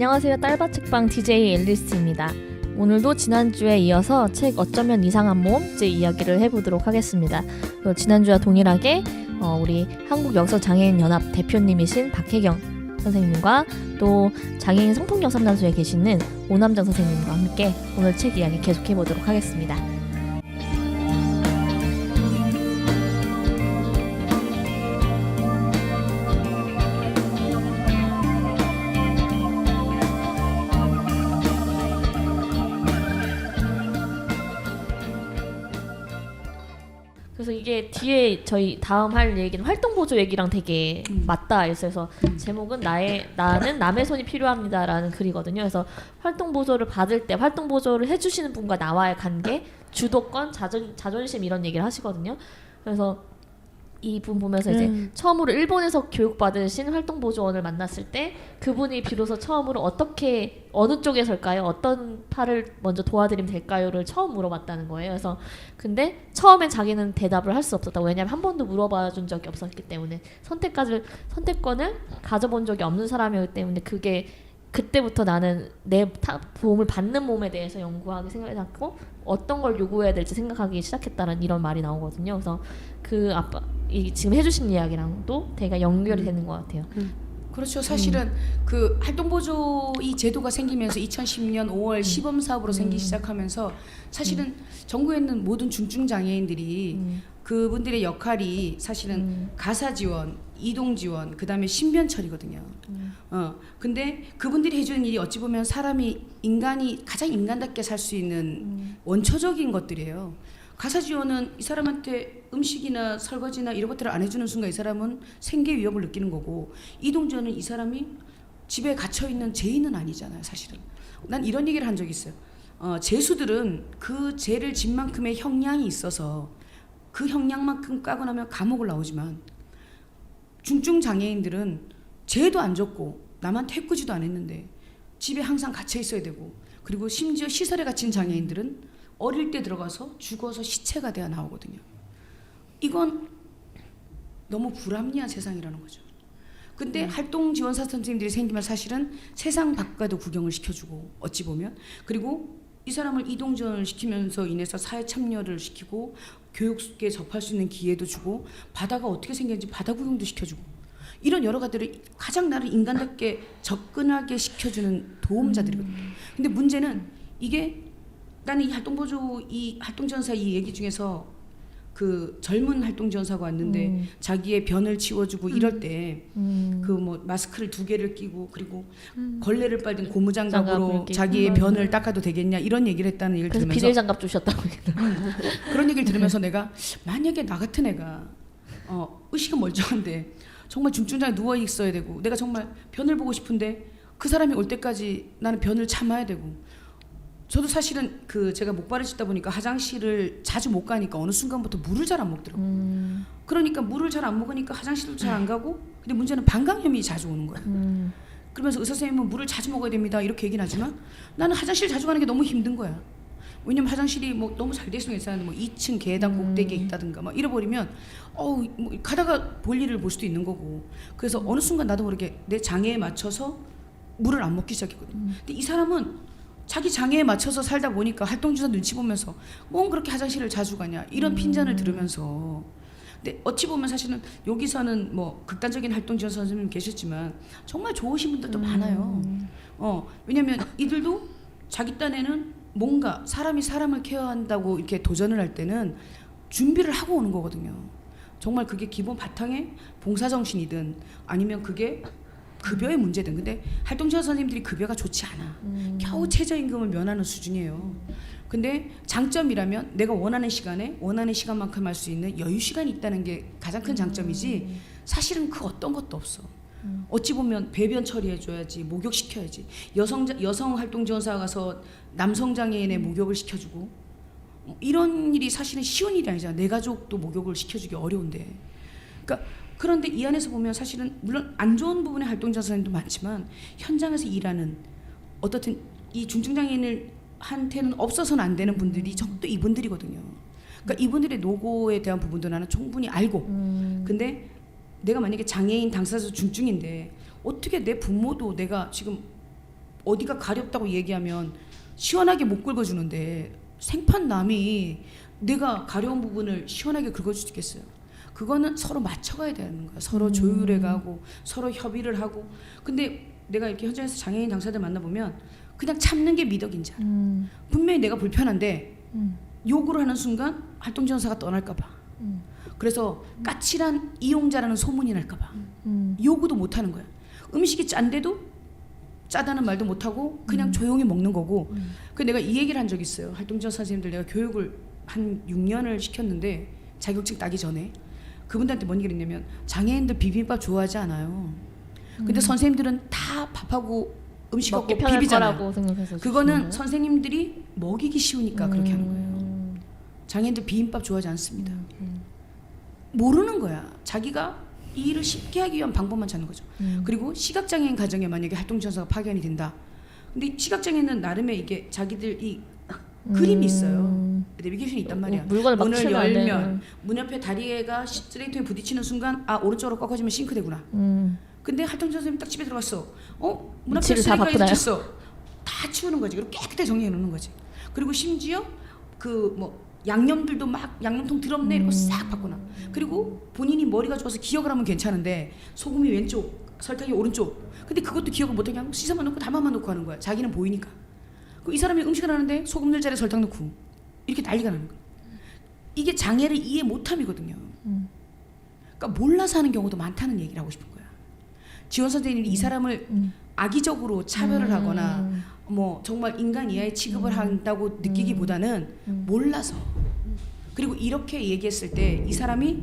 안녕하세요. 딸바책방 DJ 앨리스입니다. 오늘도 지난주에 이어서 책 어쩌면 이상한 몸 이야기를 해보도록 하겠습니다. 지난주와 동일하게 우리 한국역서장애인연합 대표님이신 박혜경 선생님과 또 장애인 성폭력상담소에 계시는 오남정 선생님과 함께 오늘 책 이야기 계속해보도록 하겠습니다. 그래서 이게 뒤에 저희 다음 할 얘기는 활동보조 얘기랑 되게 맞닿아 있어서 제목은 나는 남의 손이 필요합니다라는 글이거든요. 그래서 활동보조를 받을 때 활동보조를 해주시는 분과 나와의 관계, 주도권, 자존심 이런 얘기를 하시거든요. 그래서 이 분 보면서 이제 처음으로 일본에서 교육받으신 활동보조원을 만났을 때 그분이 비로소 처음으로 어떻게 어느 쪽에 설까요? 어떤 팔을 먼저 도와드리면 될까요?를 처음 물어봤다는 거예요. 그래서 근데 처음엔 자기는 대답을 할 수 없었다고. 왜냐하면 한 번도 물어봐준 적이 없었기 때문에 선택권을 가져본 적이 없는 사람이기 때문에 그게 그때부터 나는 내 도움을 받는 몸에 대해서 연구하기 생각했고 어떤 걸 요구해야 될지 생각하기 시작했다는 이런 말이 나오거든요. 그래서 그 아빠 지금 해주신 이야기랑도 되게 연결이 되는 것 같아요. 그렇죠. 사실은 그 활동보조 이 제도가 생기면서 2010년 5월 시범 사업으로 생기기 시작하면서 사실은 전국에 있는 모든 중증 장애인들이 그분들의 역할이 사실은 가사 지원, 이동 지원, 그다음에 신변 처리거든요. 근데 그분들이 해주는 일이 어찌 보면 인간이 가장 인간답게 살 수 있는 원초적인 것들이에요. 가사 지원은 이 사람한테 음식이나 설거지나 이런 것들을 안 해주는 순간 이 사람은 생계 위협을 느끼는 거고, 이동 지원은 이 사람이 집에 갇혀 있는 죄인은 아니잖아요. 사실은 난 이런 얘기를 한 적이 있어요. 죄수들은 그 죄를 진 만큼의 형량이 있어서 그 형량만큼 까고 나면 감옥을 나오지만 중증 장애인들은 죄도 안 졌고 남한테 해코지도 안 했는데 집에 항상 갇혀 있어야 되고, 그리고 심지어 시설에 갇힌 장애인들은 어릴 때 들어가서 죽어서 시체가 되어 나오거든요. 이건 너무 불합리한 세상이라는 거죠. 근데 활동 지원사 선생님들이 생기면 사실은 세상 밖과도 구경을 시켜주고, 어찌 보면, 그리고 이 사람을 이동 지원을 시키면서 인해서 사회 참여를 시키고 교육에 접할 수 있는 기회도 주고 바다가 어떻게 생겼는지 바다 구경도 시켜주고, 이런 여러 가지를 가장 나를 인간답게 접근하게 시켜주는 도움자들이거든요. 근데 문제는 이게 나는 이 활동지원사 이 얘기 중에서 그 젊은 활동지원사가 왔는데 자기의 변을 치워주고 이럴 때 그 뭐 마스크를 2개를 끼고 그리고 걸레를 빨든 고무장갑으로 자기의 변을 닦아도 되겠냐 이런 얘기를 했다는 얘기를 그래서 들으면서 비닐장갑 주셨다고 그런 얘기를 들으면서 내가 만약에 나 같은 애가 의식은 멀쩡한데 정말 중증장애 누워 있어야 되고 내가 정말 변을 보고 싶은데 그 사람이 올 때까지 나는 변을 참아야 되고, 저도 사실은 제가 목발을 짚다 보니까 화장실을 자주 못 가니까 어느 순간부터 물을 잘 안 먹더라고요. 그러니까 물을 잘 안 먹으니까 화장실도 잘 안 가고, 근데 문제는 방광염이 자주 오는 거예요. 그러면서 의사 선생님은 물을 자주 먹어야 됩니다 이렇게 얘기는 하지만 나는 화장실 자주 가는 게 너무 힘든 거야. 왜냐면 화장실이 뭐 너무 잘 돼 있으면 괜찮은데 뭐 2층 계단 꼭대기에 있다든가 막 잃어버리면 뭐 가다가 볼일을 볼 수도 있는 거고, 그래서 어느 순간 나도 모르게 내 장애에 맞춰서 물을 안 먹기 시작했거든요. 근데 이 사람은 자기 장애에 맞춰서 살다 보니까 활동지원사 눈치 보면서 뭔 그렇게 화장실을 자주 가냐 이런 핀잔을 들으면서, 근데 어찌 보면 사실은 여기서는 뭐 극단적인 활동지원사 선생님 계셨지만 정말 좋으신 분들도 많아요. 왜냐면 이들도 자기 딴에는 뭔가 사람이 사람을 케어한다고 이렇게 도전을 할 때는 준비를 하고 오는 거거든요. 정말 그게 기본 바탕에 봉사정신이든 아니면 그게 급여의 문제든. 근데 활동지원사 선생님들이 급여가 좋지 않아. 겨우 최저임금을 면하는 수준이에요. 근데 장점이라면 내가 원하는 시간에 원하는 시간만큼 할 수 있는 여유 시간이 있다는 게 가장 큰 장점이지 사실은 그 어떤 것도 없어. 어찌 보면 배변 처리해줘야지, 목욕시켜야지. 여성 활동지원사가 가서 남성 장애인의 목욕을 시켜주고 이런 일이 사실은 쉬운 일이 아니잖아. 내 가족도 목욕을 시켜주기 어려운데. 그런데 이 안에서 보면 사실은 물론 안 좋은 부분의 활동지원사 선생님도 많지만 현장에서 일하는 어떻든 이 중증장애인한테는 없어서는 안 되는 분들이 또 이분들이거든요. 그러니까 이분들의 노고에 대한 부분도 나는 충분히 알고, 근데 내가 만약에 장애인 당사자 중증인데 어떻게 내 부모도 내가 지금 어디가 가렵다고 얘기하면 시원하게 못 긁어주는데 생판 남이 내가 가려운 부분을 시원하게 긁어줄 수 있겠어요? 그거는 서로 맞춰가야 되는 거야. 서로 조율해가고 서로 협의를 하고. 근데 내가 이렇게 현장에서 장애인 당사자들 만나보면 그냥 참는 게 미덕인 줄 알아. 분명히 내가 불편한데 요구를 하는 순간 활동지원사가 떠날까 봐. 그래서 까칠한 이용자라는 소문이 날까 봐. 요구도 못 하는 거야. 음식이 짠데도 짜다는 말도 못 하고 그냥 조용히 먹는 거고. 그 내가 이 얘기를 한 적이 있어요. 활동지원사 선생님들 내가 교육을 한 6년을 시켰는데 자격증 따기 전에 그분들한테 뭔 얘기를 했냐면 장애인들 비빔밥 좋아하지 않아요. 근데 선생님들은 다 밥하고 음식하고 먹기 편할 비비잖아요. 거라고 생각해서 그거는 주시나요? 선생님들이 먹이기 쉬우니까 그렇게 하는 거예요. 장애인들 비빔밥 좋아하지 않습니다. 모르는 거야. 자기가 이 일을 쉽게 하기 위한 방법만 찾는 거죠. 그리고 시각장애인 가정에 만약에 활동지원사가 파견이 된다. 근데 시각장애는 나름의 이게 자기들 이 그림이 있어요. 내비게이션이 있단 말이야. 물건을 막 문을 치면 안 열면 되는. 문 옆에 다리가 쓰레기통에 부딪히는 순간 아 오른쪽으로 꺾어지면 싱크대구나. 근데 활동지원사 선생님 딱 집에 들어갔어. 문 앞에 위치를 다 쓰레기가 바꾸나요? 있었어. 다 치우는 거지. 그리고 깨끗하게 정리해 놓는 거지. 그리고 심지어 그 뭐 양념들도 막 양념통 드럽네 이러고 싹 바꾸나. 그리고 본인이 머리가 좋아서 기억을 하면 괜찮은데 소금이 왼쪽, 설탕이 오른쪽. 근데 그것도 기억을 못하게 하고 씻어만 넣고 담아만 넣고 하는 거야. 자기는 보이니까. 이 사람이 음식을 하는데 소금 넣을 자리에 설탕 넣고 이렇게 난리가 나는 거야. 이게 장애를 이해 못함이거든요. 그러니까 몰라서 하는 경우도 많다는 얘기를 하고 싶은 거야. 지원 선생님이 이 사람을 악의적으로 차별을 하거나 뭐 정말 인간 이하의 취급을 한다고 느끼기보다는 몰라서. 그리고 이렇게 얘기했을 때 이 사람이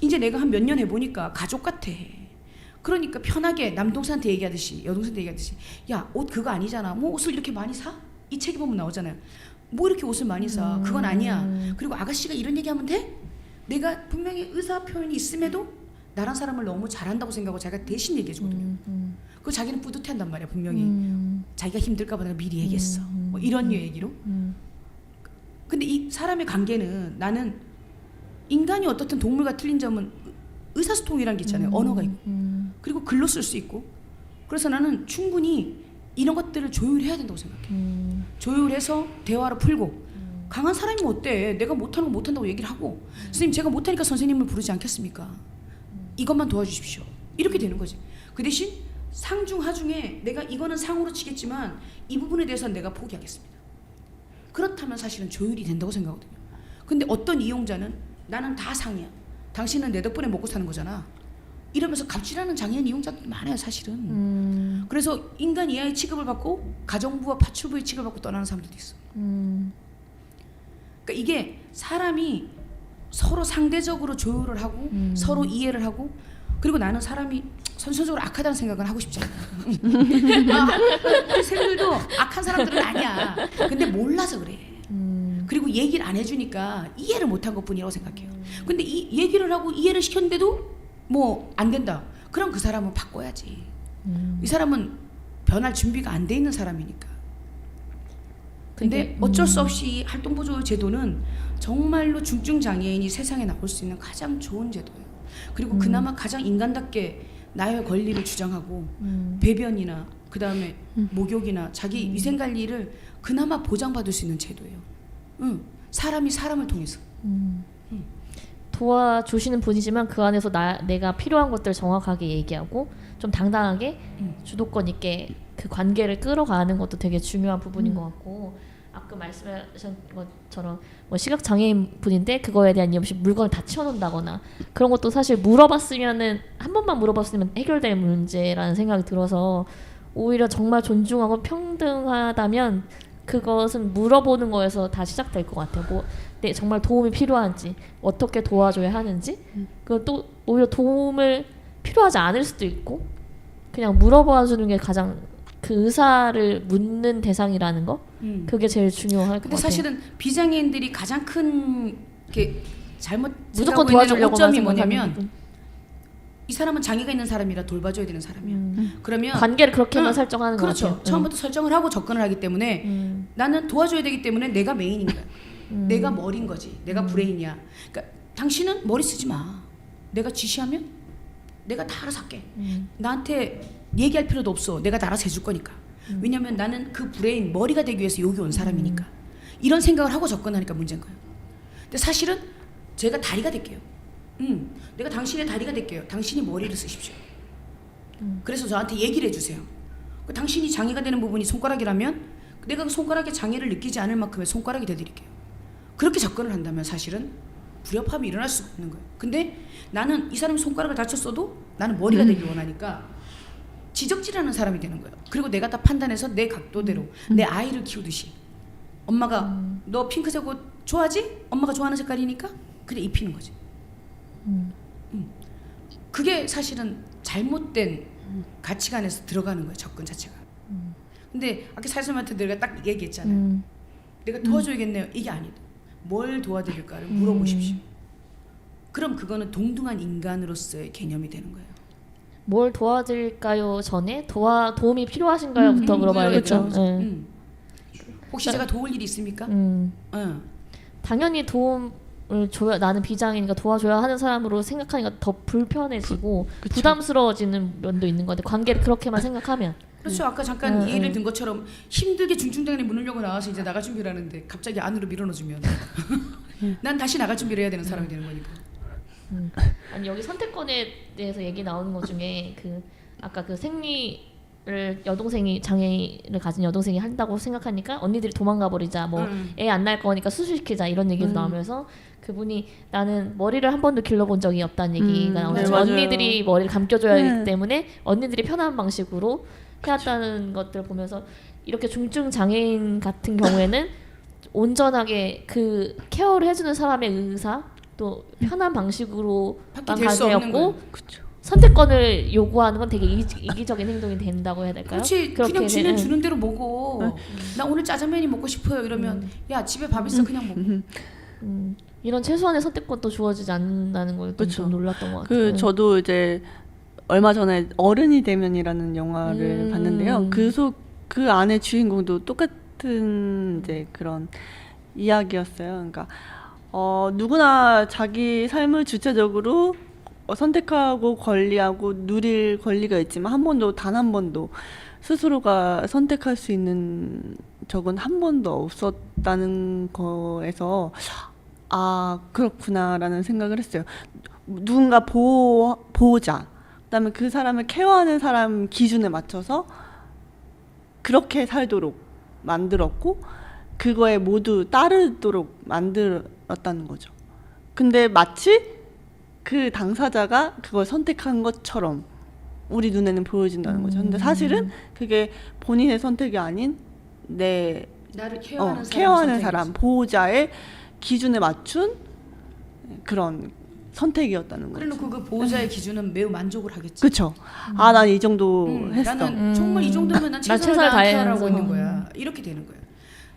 이제 내가 한 몇 년 해보니까 가족 같아. 그러니까 편하게 남동생한테 얘기하듯이 여동생한테 얘기하듯이 야 옷 그거 아니잖아. 뭐 옷을 이렇게 많이 사? 이 책에 보면 나오잖아요. 뭐 이렇게 옷을 많이 사? 그건 아니야. 그리고 아가씨가 이런 얘기하면 돼? 내가 분명히 의사 표현이 있음에도 나란 사람을 너무 잘한다고 생각하고 자기가 대신 얘기해주거든요. 그거 자기는 뿌듯해한단 말이야 분명히. 자기가 힘들까 봐 내가 미리 얘기했어. 뭐 이런 얘기로. 근데 이 사람의 관계는 나는 인간이 어떻든 동물과 틀린 점은 의사소통이라는 게 있잖아요. 언어가 있고 그리고 글로 쓸 수 있고. 그래서 나는 충분히 이런 것들을 조율해야 된다고 생각해. 조율해서 대화로 풀고. 강한 사람이면 어때? 내가 못하는 거 못한다고 얘기를 하고 선생님 제가 못하니까 선생님을 부르지 않겠습니까? 이것만 도와주십시오. 이렇게 되는 거지. 그 대신 상중 하중에 내가 이거는 상으로 치겠지만 이 부분에 대해서는 내가 포기하겠습니다. 그렇다면 사실은 조율이 된다고 생각하거든요. 근데 어떤 이용자는 나는 다 상이야. 당신은 내 덕분에 먹고 사는 거잖아. 이러면서 갑질하는 장애인 이용자들이 많아요 사실은. 그래서 인간 이하의 취급을 받고 가정부와 파출부의 취급을 받고 떠나는 사람들도 있어. 그러니까 이게 사람이 서로 상대적으로 조율을 하고 서로 이해를 하고. 그리고 나는 사람이 선천적으로 악하다는 생각은 하고 싶지 않아. 우리 쌤들도 악한 사람들은 아니야. 근데 몰라서 그래. 그리고 얘기를 안 해주니까 이해를 못한 것뿐이라고 생각해요. 근데 이 얘기를 하고 이해를 시켰는데도 뭐 안 된다. 그럼 그 사람은 바꿔야지. 이 사람은 변할 준비가 안 돼 있는 사람이니까. 근데 어쩔 수 없이 활동보조 제도는 정말로 중증 장애인이 세상에 나올 수 있는 가장 좋은 제도예요. 그리고 그나마 가장 인간답게 나의 권리를 주장하고 배변이나 그 다음에 목욕이나 자기 위생관리를 그나마 보장받을 수 있는 제도예요. 사람이 사람을 통해서. 도와주시는 분이지만 그 안에서 내가 필요한 것들 정확하게 얘기하고 좀 당당하게 주도권 있게 그 관계를 끌어가는 것도 되게 중요한 부분인 것 같고, 아까 말씀하신 것처럼 뭐 시각 장애인 분인데 그거에 대한 이유 없이 물건을 다 치워놓는다거나 그런 것도 사실 물어봤으면은 한 번만 물어봤으면 해결될 문제라는 생각이 들어서 오히려 정말 존중하고 평등하다면 그것은 물어보는 거에서 다 시작될 것 같아요. 뭐 정말 도움이 필요한지, 어떻게 도와줘야 하는지. 그리고 또 오히려 도움을 필요하지 않을 수도 있고 그냥 물어봐주는 게 가장 그 의사를 묻는 대상이라는 거, 그게 제일 중요할 것 같아요. 근데 사실은 비장애인들이 가장 큰 이렇게 잘못 무조건 생각하고 있는 도와주려고 오점이 뭐냐면 이 사람은 장애가 있는 사람이라 돌봐줘야 되는 사람이야. 그러면 관계를 그렇게만 설정하는 것 그렇죠. 같아요. 처음부터 설정을 하고 접근을 하기 때문에 나는 도와줘야 되기 때문에 내가 메인인 거야. 내가 머리인 거지. 내가 브레인이야. 그러니까 당신은 머리 쓰지 마. 내가 지시하면 내가 다 알아서 할게. 나한테 얘기할 필요도 없어. 내가 다 알아서 해줄 거니까. 왜냐면 나는 그 브레인 머리가 되기 위해서 여기 온 사람이니까. 이런 생각을 하고 접근하니까 문제인 거예요. 근데 사실은 제가 다리가 될게요. 내가 당신의 다리가 될게요. 당신이 머리를 쓰십시오. 그래서 저한테 얘기를 해주세요. 당신이 장애가 되는 부분이 손가락이라면 내가 그 손가락에 장애를 느끼지 않을 만큼의 손가락이 되드릴게요. 그렇게 접근을 한다면 사실은 불협화음이 일어날 수가 없는 거예요. 근데 나는 이 사람이 손가락을 다쳤어도 나는 머리가 되길 원하니까 지적질하는 사람이 되는 거예요. 그리고 내가 다 판단해서 내 각도대로 내 아이를 키우듯이 엄마가 너 핑크색 옷 좋아하지? 엄마가 좋아하는 색깔이니까 그냥 입히는 거지. 그게 사실은 잘못된 가치관에서 들어가는 거예요. 접근 자체가. 근데 아까 살쌤한테 내가 딱 얘기했잖아요. 내가 도와줘야겠네요. 이게 아니다. 뭘 도와드릴까를 물어보십시오. 그럼 그거는 동등한 인간으로서의 개념이 되는 거예요. 뭘 도와드릴까요? 전에 도움이 필요하신가요?부터 물어봐야겠죠. 그렇죠. 혹시 제가 도울 일이 있습니까? 당연히 도움을 줘야, 나는 비장애니까 도와줘야 하는 사람으로 생각하니까 더 불편해지고 부담스러워지는 면도 있는 건데, 관계를 그렇게만 생각하면. 그렇죠. 아까 잠깐 예를 든 것처럼 힘들게 중증장애 문을 열고 나와서 이제 나갈 준비를 하는데 갑자기 안으로 밀어넣어주면 난 다시 나갈 준비를 해야 되는 사람이 되는 거니까. 아니, 여기 선택권에 대해서 얘기 나오는 것 중에 아까 생리를 여동생이 장애를 가진 여동생이 한다고 생각하니까 언니들이 도망가 버리자, 뭐 애 안 낳을 거니까 수술시키자, 이런 얘기도 나오면서 그분이 나는 머리를 한 번도 길러본 적이 없다는 얘기가 나오죠. 네, 언니들이 머리를 감겨줘야 하기 때문에 언니들이 편한 방식으로 해왔다는 것들을 보면서, 이렇게 중증 장애인 같은 경우에는 온전하게 그 케어를 해주는 사람의 의사, 또 편한 방식으로만 가세였고, 선택권을 요구하는 건 되게 이기적인 행동이 된다고 해야 될까요? 그렇지. 그냥 쥐는 주는 대로 먹어. 나 오늘 짜장면이 먹고 싶어요 이러면 야 집에 밥 있어 그냥 먹어. 이런 최소한의 선택권도 주어지지 않는다는 걸 좀 놀랐던 것 같아요. 저도 이제 얼마 전에 어른이 되면이라는 영화를 봤는데요. 그 안에 주인공도 똑같은 이제 그런 이야기였어요. 그러니까 누구나 자기 삶을 주체적으로 선택하고 권리하고 누릴 권리가 있지만 단 한 번도 스스로가 선택할 수 있는 적은 한 번도 없었다는 거에서 그렇구나라는 생각을 했어요. 누군가 보호자, 그다음에 그 사람을 케어하는 사람 기준에 맞춰서 그렇게 살도록 만들었고 그거에 모두 따르도록 만들었다는 거죠. 근데 마치 그 당사자가 그걸 선택한 것처럼 우리 눈에는 보여진다는 거죠. 근데 사실은 그게 본인의 선택이 아닌 나를 케어하는 사람, 보호자의 기준에 맞춘 그런 선택이었다는 거죠. 그래놓고 그 보호자의 기준은 매우 만족을 하겠지. 그렇죠. 난 이 정도 했어. 나는 정말 이 정도면 난 최선을 다하라고 있는 거야. 이렇게 되는 거야.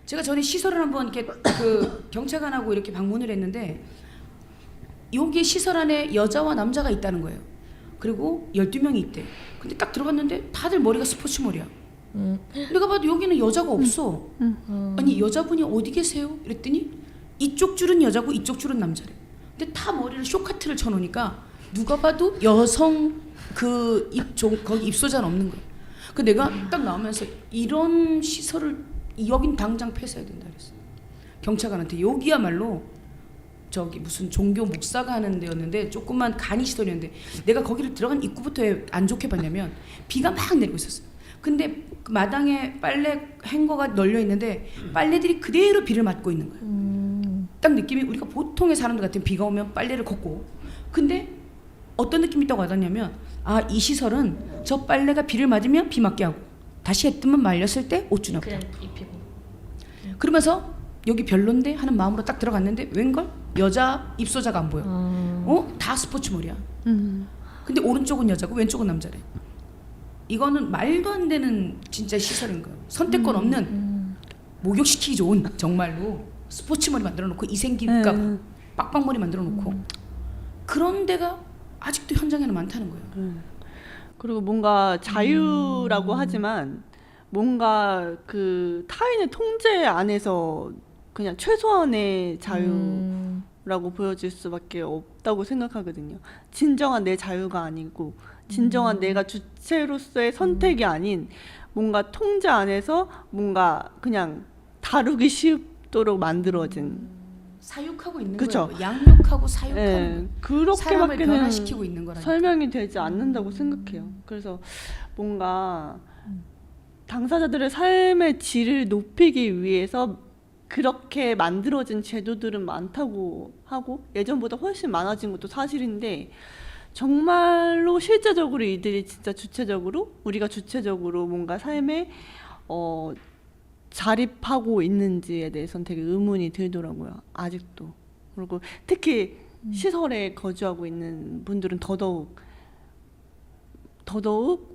제가 전에 시설을 한번 이렇게 그 경찰관하고 이렇게 방문을 했는데 여기 시설 안에 여자와 남자가 있다는 거예요. 그리고 12명이 있대. 근데 딱 들어갔는데 다들 머리가 스포츠 머리야. 내가 봐도 여기는 여자가 없어. 아니 여자분이 어디 계세요? 이랬더니 이쪽 줄은 여자고 이쪽 줄은 남자래. 근데 다 머리를 쇼카트를 쳐놓으니까 누가 봐도 여성 거기 입소자는 없는 거야. 그 내가 딱 나오면서 이런 시설을 여긴 당장 폐쇄해야 된다 그랬어. 경찰관한테. 여기야말로 저기 무슨 종교 목사가 하는 데였는데 조그만 간이 시설이었는데 내가 거기를 들어간 입구부터 왜 안 좋게 봤냐면 비가 막 내리고 있었어요. 근데 그 마당에 빨래 행거가 널려 있는데 빨래들이 그대로 비를 맞고 있는 거예요. 딱 느낌이 우리가 보통의 사람들 같은 비가 오면 빨래를 걷고, 근데 어떤 느낌이 있다고 하더냐면 이 시설은 저 빨래가 비를 맞으면 비 맞게 하고 다시 해 뜨면 말렸을 때 옷 주나 보다. 그냥 입히고. 그러면서 여기 별론데 하는 마음으로 딱 들어갔는데 웬걸? 여자 입소자가 안 보여. 다 스포츠 머리야. 근데 오른쪽은 여자고 왼쪽은 남자래. 이거는 말도 안 되는 진짜 시설인 거예요. 선택권 없는 목욕시키기 좋은 정말로 스포츠 머리 만들어 놓고 이생기가 빡빡머리 만들어 놓고 그런 데가 아직도 현장에는 많다는 거예요. 그리고 뭔가 자유라고 하지만 뭔가 그 타인의 통제 안에서 그냥 최소한의 자유라고 보여질 수밖에 없다고 생각하거든요. 진정한 내 자유가 아니고 진정한 내가 주체로서의 선택이 아닌 뭔가 통제 안에서 뭔가 그냥 다루기 쉽도록 만들어진 사육하고 있는 그쵸? 거예요. 양육하고 사육하는 예, 거예요. 사람을 그렇게밖에는 변화시키고 있는 거라니까. 설명이 되지 않는다고 생각해요. 그래서 뭔가 당사자들의 삶의 질을 높이기 위해서 그렇게 만들어진 제도들은 많다고 하고 예전보다 훨씬 많아진 것도 사실인데 정말로 실제적으로 이들이 진짜 주체적으로 우리가 주체적으로 뭔가 삶에 자립하고 있는지에 대해서는 되게 의문이 들더라고요. 아직도. 그리고 특히 시설에 거주하고 있는 분들은 더더욱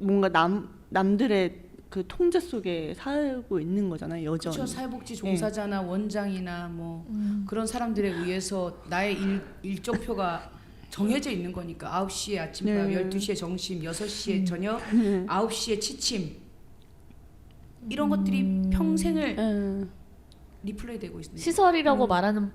뭔가 남들의 그 통제 속에 살고 있는 거잖아요. 여전히. 그렇죠. 사회복지 종사자나 원장이나 뭐 그런 사람들에 의해서 나의 일정표가 정해져 있는 거니까 9시에 아침밥, 12시에 점심, 6시에 저녁, 9시에 취침 이런 것들이 평생을 리플레이 되고 있습니다. 시설이라고 말하는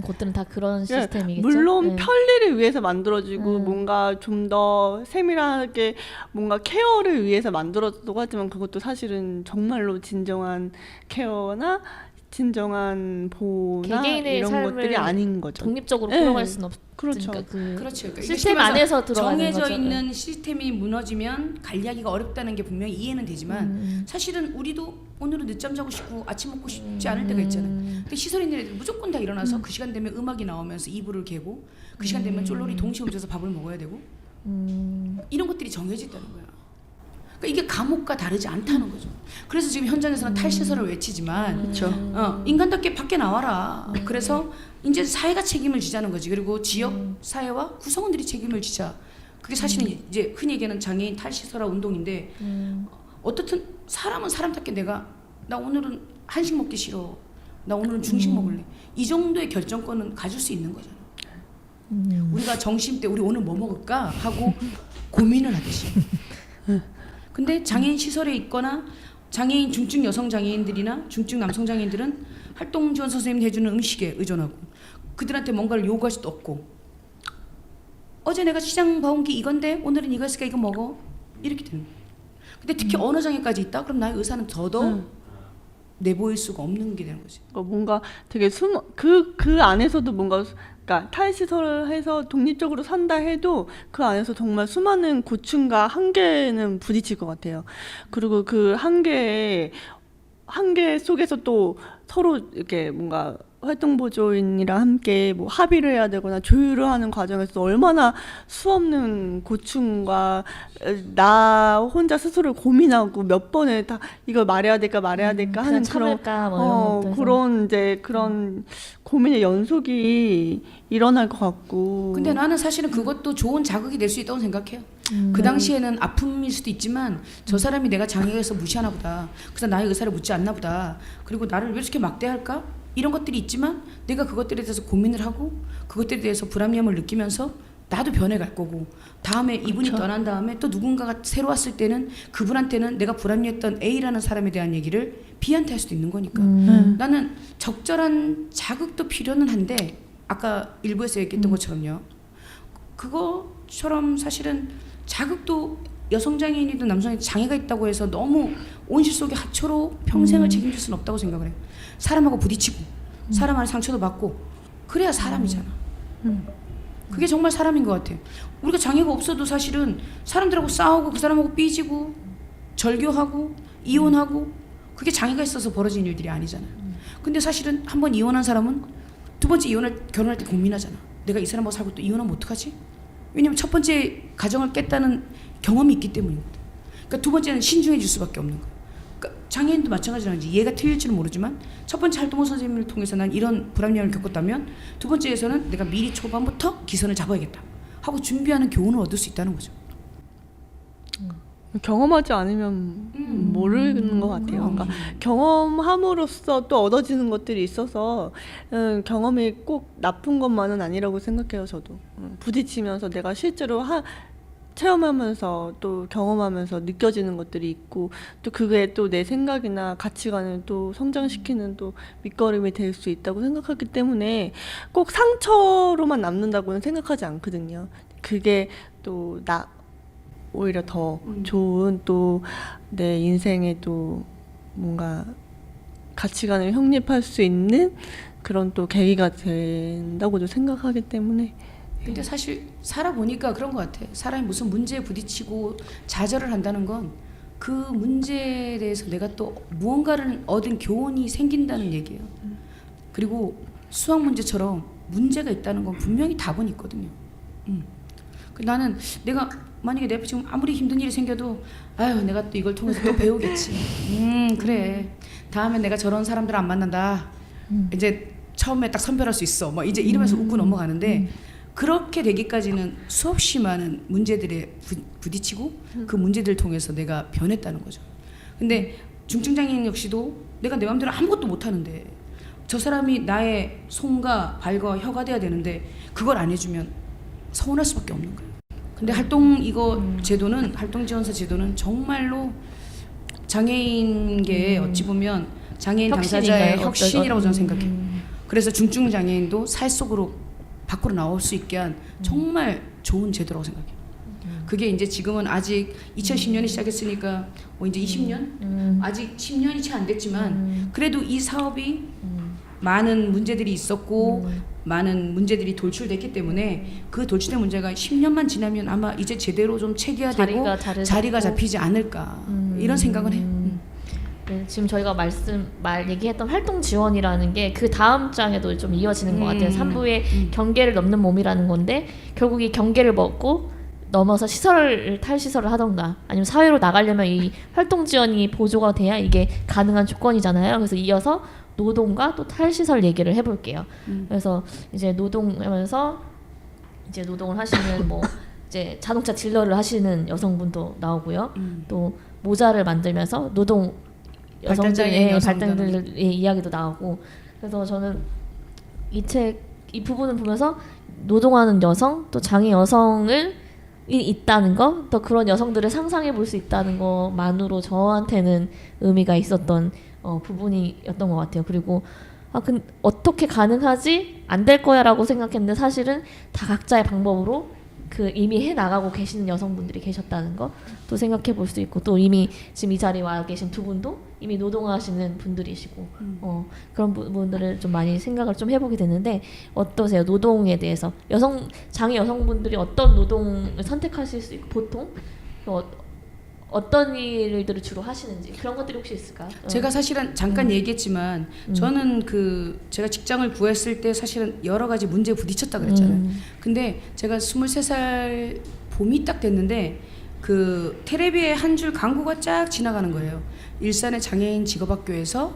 곳들은 다 그런 시스템이겠죠. 물론 네. 편리를 위해서 만들어지고 뭔가 좀 더 세밀하게 뭔가 케어를 위해서 만들어졌다고 하지만 그것도 사실은 정말로 진정한 케어나 진정한 보호나 개개인의 이런 삶을 것들이 아닌 거죠. 독립적으로 네. 풀어갈 수는 없으니까 그렇죠. 그렇죠. 그러니까 시스템 안에서 들어가는 정해져 거죠. 있는 시스템이 무너지면 관리하기가 어렵다는 게 분명히 이해는 되지만 사실은 우리도 오늘은 늦잠 자고 싶고 아침 먹고 싶지 않을 때가 있잖아요. 근데 시설에 있는 애들 무조건 다 일어나서 그 시간 되면 음악이 나오면서 이불을 개고 그 시간 되면 쫄쫄이 동시에 얹어서 밥을 먹어야 되고 이런 것들이 정해져 있다는 거야. 그러니까 이게 감옥과 다르지 않다는 거죠. 그래서 지금 현장에서는 탈시설을 외치지만 그렇죠. 인간답게 밖에 나와라. 그래서 이제 사회가 책임을 지자는 거지. 그리고 지역 사회와 구성원들이 책임을 지자. 그게 사실은 이제 흔히 얘기하는 장애인 탈시설화 운동인데 어떻든 사람은 사람답게 나 오늘은 한식 먹기 싫어. 나 오늘은 중식 먹을래. 이 정도의 결정권은 가질 수 있는 거잖아. 우리가 점심 때 우리 오늘 뭐 먹을까 하고 고민을 하듯이. 근데 장애인 시설에 있거나 장애인 중증 여성 장애인들이나 중증 남성 장애인들은 활동 지원 선생님이 해주는 음식에 의존하고 그들한테 뭔가를 요구할 수도 없고 어제 내가 시장 봐온 게 이건데 오늘은 이거 했으니까 이거 먹어 이렇게 되는 거예요. 근데 특히 언어 장애까지 있다? 그럼 나의 의사는 더더욱 내보일 수가 없는 게 되는 거지. 뭔가 되게 그 안에서도 뭔가 그러니까 탈시설을 해서 독립적으로 산다 해도 그 안에서 정말 수많은 고충과 한계는 부딪힐 것 같아요. 그리고 그 한계 속에서 또 서로 이렇게 뭔가 활동보조인이랑 함께 뭐 합의를 해야 되거나 조율을 하는 과정에서 얼마나 수없는 고충과 나 혼자 스스로 고민하고 몇 번을 다 이걸 말해야 될까 하는 참을까 뭐 이런 것도 그런 이제 그런 고민의 연속이 일어날 것 같고. 근데 나는 사실은 그것도 좋은 자극이 될 수 있다고 생각해요. 그 당시에는 아픔일 수도 있지만 저 사람이 내가 장애가 있어 무시하나 보다. 그래서 나의 의사를 묻지 않나 보다. 그리고 나를 왜 이렇게 막대할까? 이런 것들이 있지만 내가 그것들에 대해서 고민을 하고 그것들에 대해서 불합리함을 느끼면서 나도 변해갈 거고 다음에 이분이 그렇죠. 떠난 다음에 또 누군가가 새로 왔을 때는 그분한테는 내가 불합리했던 A라는 사람에 대한 얘기를 B한테 할 수도 있는 거니까 나는 적절한 자극도 필요는 한데 아까 일부에서 얘기했던 것처럼요. 그거처럼 사실은 자극도 여성장애인이든 남성이 장애가 있다고 해서 너무 온실 속의 하초로 평생을 책임질 수는 없다고 생각을 해요. 사람하고 부딪히고 사람한테 상처도 받고 그래야 사람이잖아. 그게 정말 사람인 것 같아요. 우리가 장애가 없어도 사실은 사람들하고 싸우고 그 사람하고 삐지고 절교하고 이혼하고 그게 장애가 있어서 벌어진 일들이 아니잖아요. 근데 사실은 한 번 이혼한 사람은 두 번째 결혼할 때 고민하잖아. 내가 이 사람하고 살고 또 이혼하면 어떡하지? 왜냐면 첫 번째 가정을 깼다는 경험이 있기 때문이거든. 그러니까 두 번째는 신중해질 수밖에 없는 거야. 그러니까 장애인도 마찬가지라는지 얘가 틀릴지는 모르지만 첫 번째 활동호 선생님을 통해서 난 이런 불합리함을 겪었다면 두 번째에서는 내가 미리 초반부터 기선을 잡아야겠다 하고 준비하는 교훈을 얻을 수 있다는 거죠. 경험하지 않으면 모르는 것 같아요. 그러니까 경험함으로써 또 얻어지는 것들이 있어서 경험이 꼭 나쁜 것만은 아니라고 생각해요. 저도 부딪히면서 내가 실제로 체험하면서 또 경험하면서 느껴지는 것들이 있고 또 그게 또 내 생각이나 가치관을 또 성장시키는 또 밑거름이 될 수 있다고 생각하기 때문에 꼭 상처로만 남는다고는 생각하지 않거든요. 그게 또 오히려 더 좋은 또 내 인생에 또 뭔가 가치관을 형립할 수 있는 그런 또 계기가 된다고도 생각하기 때문에 근데 사실 살아보니까 그런 것 같아. 사람이 무슨 문제에 부딪히고 좌절을 한다는 건 그 문제에 대해서 내가 또 무언가를 얻은 교훈이 생긴다는 얘기예요. 그리고 수학 문제처럼 문제가 있다는 건 분명히 답은 있거든요. 나는 내가 만약에 내 앞에 지금 아무리 힘든 일이 생겨도 아유 내가 또 이걸 통해서 또 배우겠지. 그래. 다음에 내가 저런 사람들 안 만난다. 이제 처음에 딱 선별할 수 있어. 뭐 이제 이러면서 웃고 넘어가는데 그렇게 되기까지는 수없이 많은 문제들에 부딪히고 그 문제들을 통해서 내가 변했다는 거죠. 근데 중증장애인 역시도 내가 내 맘대로 아무것도 못 하는데 저 사람이 나의 손과 발과 혀가 돼야 되는데 그걸 안 해주면 서운할 수밖에 없는 거예요. 근데 활동 지원사 제도는 정말로 장애인계에 어찌 보면 장애인 당사자의 혁신이라고 저는 생각해요. 그래서 중증 장애인도 살 속으로 밖으로 나올 수 있게 한 정말 좋은 제도라고 생각해요. 그게 이제 지금은 아직 2010년에 시작했으니까 뭐 이제 20년? 아직 10년이 채 안 됐지만 그래도 이 사업이 많은 문제들이 있었고 많은 문제들이 돌출됐기 때문에 그 돌출된 문제가 10년만 지나면 아마 이제 제대로 좀 체계화되고 자리가 잡히지 않을까 이런 생각은 해요. 네, 지금 저희가 얘기했던 활동 지원이라는 게 그 다음 장에도 좀 이어지는 것 같아요. 3부의 경계를 넘는 몸이라는 건데 결국 이 경계를 넘어서 탈시설을 하던가 아니면 사회로 나가려면 이 활동 지원이 보조가 돼야 이게 가능한 조건이잖아요. 그래서 이어서 노동과 또 탈시설 얘기를 해볼게요. 그래서 이제 노동하면서 이제 노동을 하시는 뭐 이제 자동차 딜러를 하시는 여성분도 나오고요. 또 모자를 만들면서 노동 여성들의 발달들의 이야기도 나오고 그래서 저는 이 부분을 보면서 노동하는 여성 또 장애 여성을 있다는 거 또 그런 여성들을 상상해 볼 수 있다는 것만으로 저한테는 의미가 있었던 부분이었던 것 같아요. 그리고 어떻게 가능하지? 안 될 거야 라고 생각했는데 사실은 다 각자의 방법으로 이미 해 나가고 계시는 여성분들이 계셨다는 거 또 생각해 볼 수 있고 또 이미 지금 이 자리에 와 계신 두 분도 이미 노동하시는 분들이시고 그런 부분들을 좀 많이 생각을 좀 해보게 됐는데 어떠세요? 노동에 대해서 장애 여성분들이 어떤 노동을 선택하실 수 있고 보통 어떤 일들을 주로 하시는지 그런 것들이 혹시 있을까요? 제가 사실은 잠깐 얘기했지만 저는 제가 직장을 구했을 때 사실은 여러 가지 문제에 부딪혔다 그랬잖아요. 근데 제가 23살 봄이 딱 됐는데 테레비에 한 줄 광고가 쫙 지나가는 거예요. 일산의 장애인 직업학교에서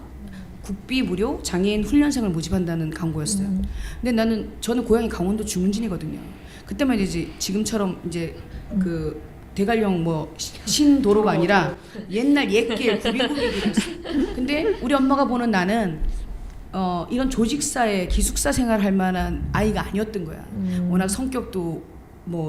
국비 무료 장애인 훈련생을 모집한다는 광고였어요. 근데 저는 고향이 강원도 주문진이거든요. 그때만 이제 지금처럼 이제 대관령 신도로가 아니라 옛날 옛길 구비구비길이었어요. 근데 우리 엄마가 보는 나는 이런 조직사에 기숙사 생활할 만한 아이가 아니었던 거야. 워낙 성격도